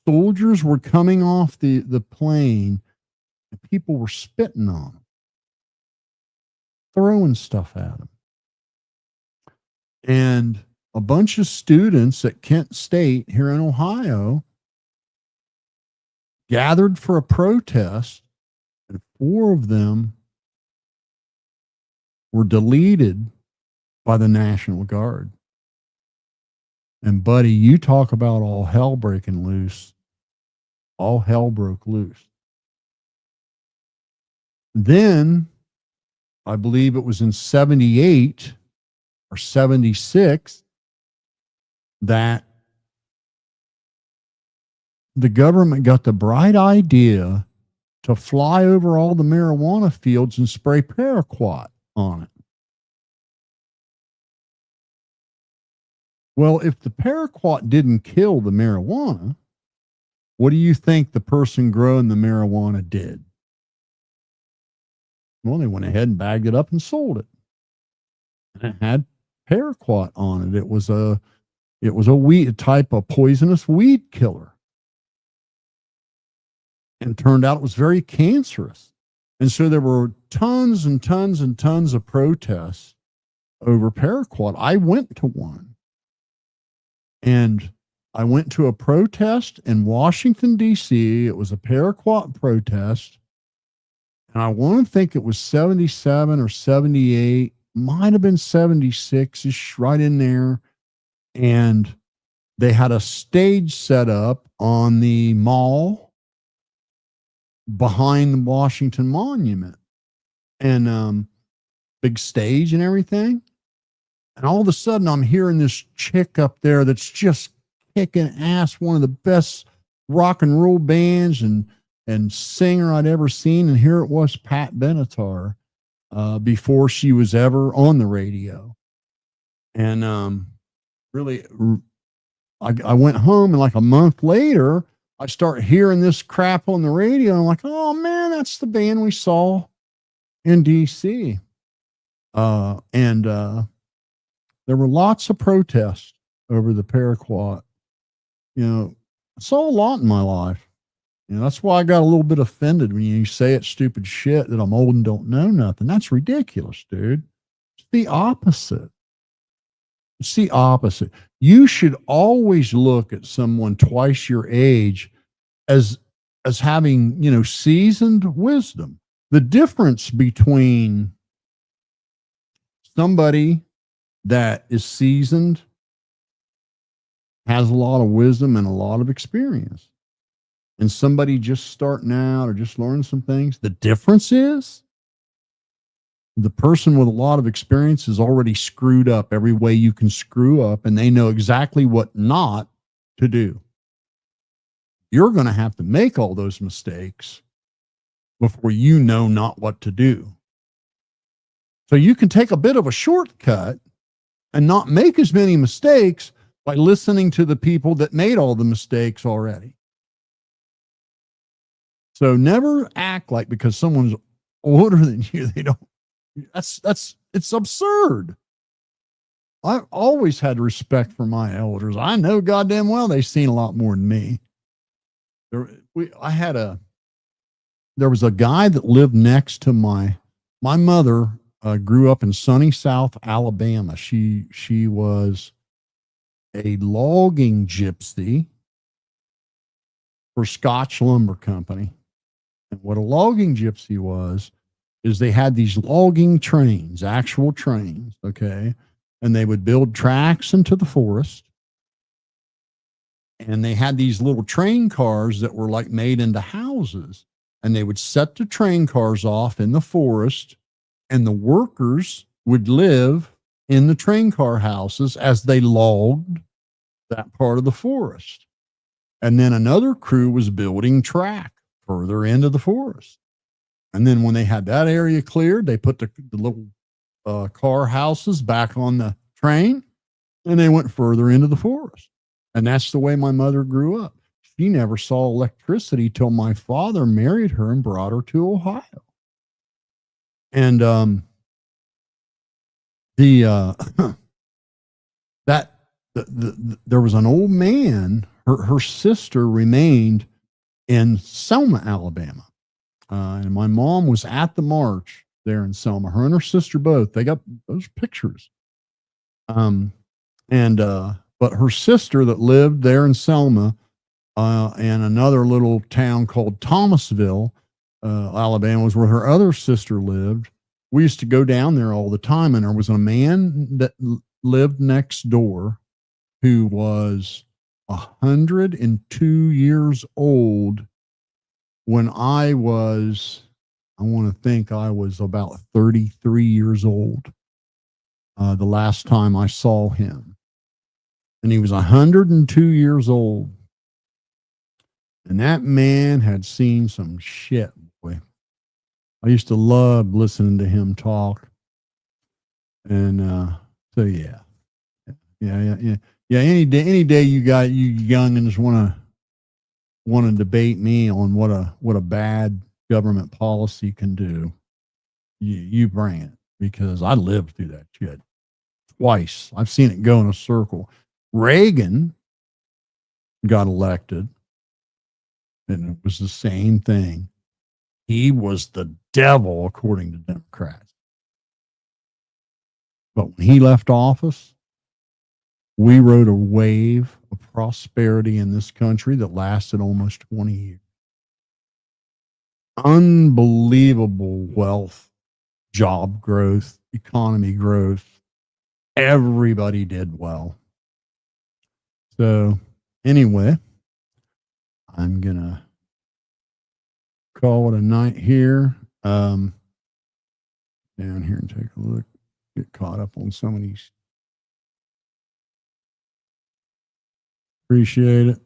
Soldiers were coming off the plane, and people were spitting on them, throwing stuff at them. And a bunch of students at Kent State here in Ohio gathered for a protest, and 4 of them were deleted by the National Guard. And buddy, you talk about all hell breaking loose. All hell broke loose. Then, I believe it was in 78 or 76 that the government got the bright idea to fly over all the marijuana fields and spray Parquat on it. Well, if the Parquat didn't kill the marijuana, what do you think the person growing the marijuana did? Well, they went ahead and bagged it up and sold it. And it had Parquat on it. It was a weed type of poisonous weed killer. And turned out it was very cancerous. And so there were tons and tons and tons of protests over Parquat. I went to one. And I went to a protest in Washington, D.C. It was a Parquat protest. And I want to think it was 77 or 78, might have been 76-ish, right in there. And they had a stage set up on the mall behind the Washington Monument. And big stage and everything. And all of a sudden, I'm hearing this chick up there that's just kicking ass, one of the best rock and roll bands and singer I'd ever seen. And here it was, Pat Benatar, before she was ever on the radio. And really, I went home, and like a month later, I start hearing this crap on the radio. I'm like, oh man, that's the band we saw in DC. And there were lots of protests over the Parquat. You know, I saw a lot in my life. You know, that's why I got a little bit offended when you say it's stupid shit that I'm old and don't know nothing. That's ridiculous, dude. It's the opposite. It's the opposite. You should always look at someone twice your age as having, you know, seasoned wisdom. The difference between somebody that is seasoned, has a lot of wisdom and a lot of experience, and somebody just starting out or just learning some things, the difference is the person with a lot of experience is already screwed up every way you can screw up, and they know exactly what not to do. You're going to have to make all those mistakes before you know not what to do. So you can take a bit of a shortcut and not make as many mistakes by listening to the people that made all the mistakes already. So never act like because someone's older than you, they don't. It's absurd. I've always had respect for my elders. I know goddamn well they've seen a lot more than me. There was a guy that lived next to my mother. Grew up in sunny South Alabama. She was a logging gypsy for Scotch Lumber Company. And what a logging gypsy was is they had these logging trains, actual trains, okay? And they would build tracks into the forest. And they had these little train cars that were like made into houses. And they would set the train cars off in the forest, and the workers would live in the train car houses as they logged that part of the forest. And then another crew was building track further into the forest. And then when they had that area cleared, they put the little car houses back on the train, and they went further into the forest. And that's the way my mother grew up. She never saw electricity till my father married her and brought her to Ohio. And there was an old man. Her sister remained in Selma, Alabama, and my mom was at the march there in Selma. Her and her sister both. They got those pictures. But her sister that lived there in Selma, and another little town called Thomasville, Alabama, was where her other sister lived. We used to go down there all the time, and there was a man that lived next door who was 102 years old when I want to think I was about 33 years old the last time I saw him. And he was 102 years old. And that man had seen some shit, boy. I used to love listening to him talk. And so yeah. Any day you youngins want to debate me on what a bad government policy can do, you bring it, because I lived through that shit twice. I've seen it go in a circle. Reagan got elected, and it was the same thing. He was the devil, according to Democrats. But when he left office, we rode a wave of prosperity in this country that lasted almost 20 years. Unbelievable wealth, job growth, economy growth. Everybody did well. So anyway, I'm going to call it a night here. Down here and take a look. Get caught up on some of these. Appreciate it.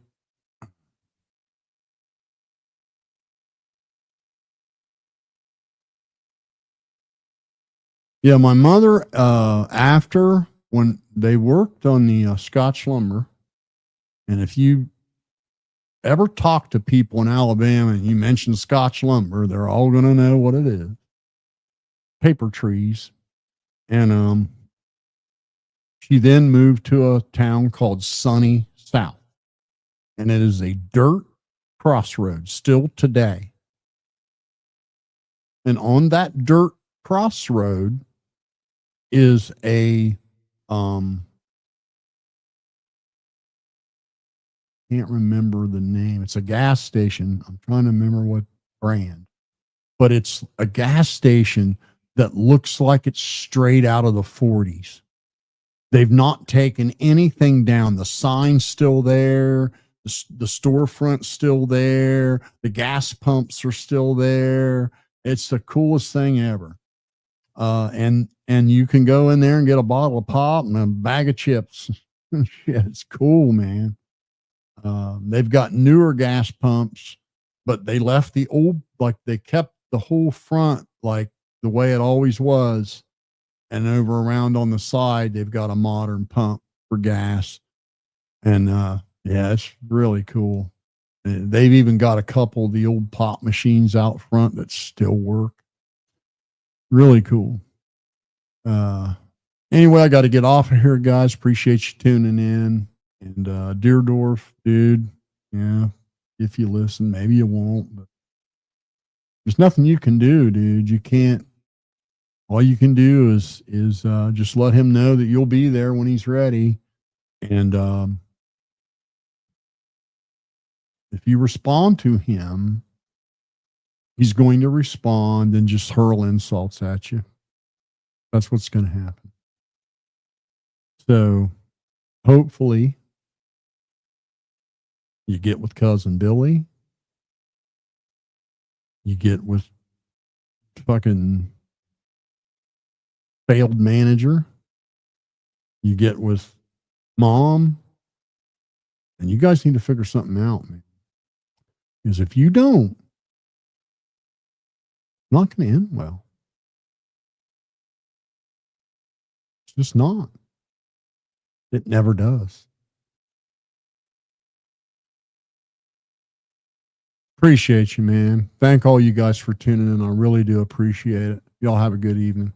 Yeah, my mother, after when they worked on the Scotch lumber, and if you ever talk to people in Alabama and you mention Scotch lumber, they're all going to know what it is. Paper trees. And she then moved to a town called Sunny South. And it is a dirt crossroads still today. And on that dirt crossroad is a can't remember the name. It's a gas station. I'm trying to remember what brand, but it's a gas station that looks like it's straight out of the 40s. They've not taken anything down. The sign's still there. The storefront's still there. The gas pumps are still there. It's the coolest thing ever. And you can go in there and get a bottle of pop and a bag of chips. Shit, it's cool, man. They've got newer gas pumps, but they left the old, like they kept the whole front like the way it always was. And over around on the side, they've got a modern pump for gas. And yeah, it's really cool. They've even got a couple of the old pop machines out front that still work. Really cool. Anyway, I got to get off of here, guys. Appreciate you tuning in. And Deerdorff, dude, yeah, if you listen, maybe you won't, but there's nothing you can do, dude. You can't. All you can do is just let him know that you'll be there when he's ready. And if you respond to him, he's going to respond and just hurl insults at you. That's what's going to happen. So hopefully you get with Cousin Billy. You get with fucking failed manager. You get with mom. And you guys need to figure something out, man. Because if you don't, it's not going to end well. It's just not. It never does. Appreciate you, man. Thank all you guys for tuning in. I really do appreciate it. Y'all have a good evening.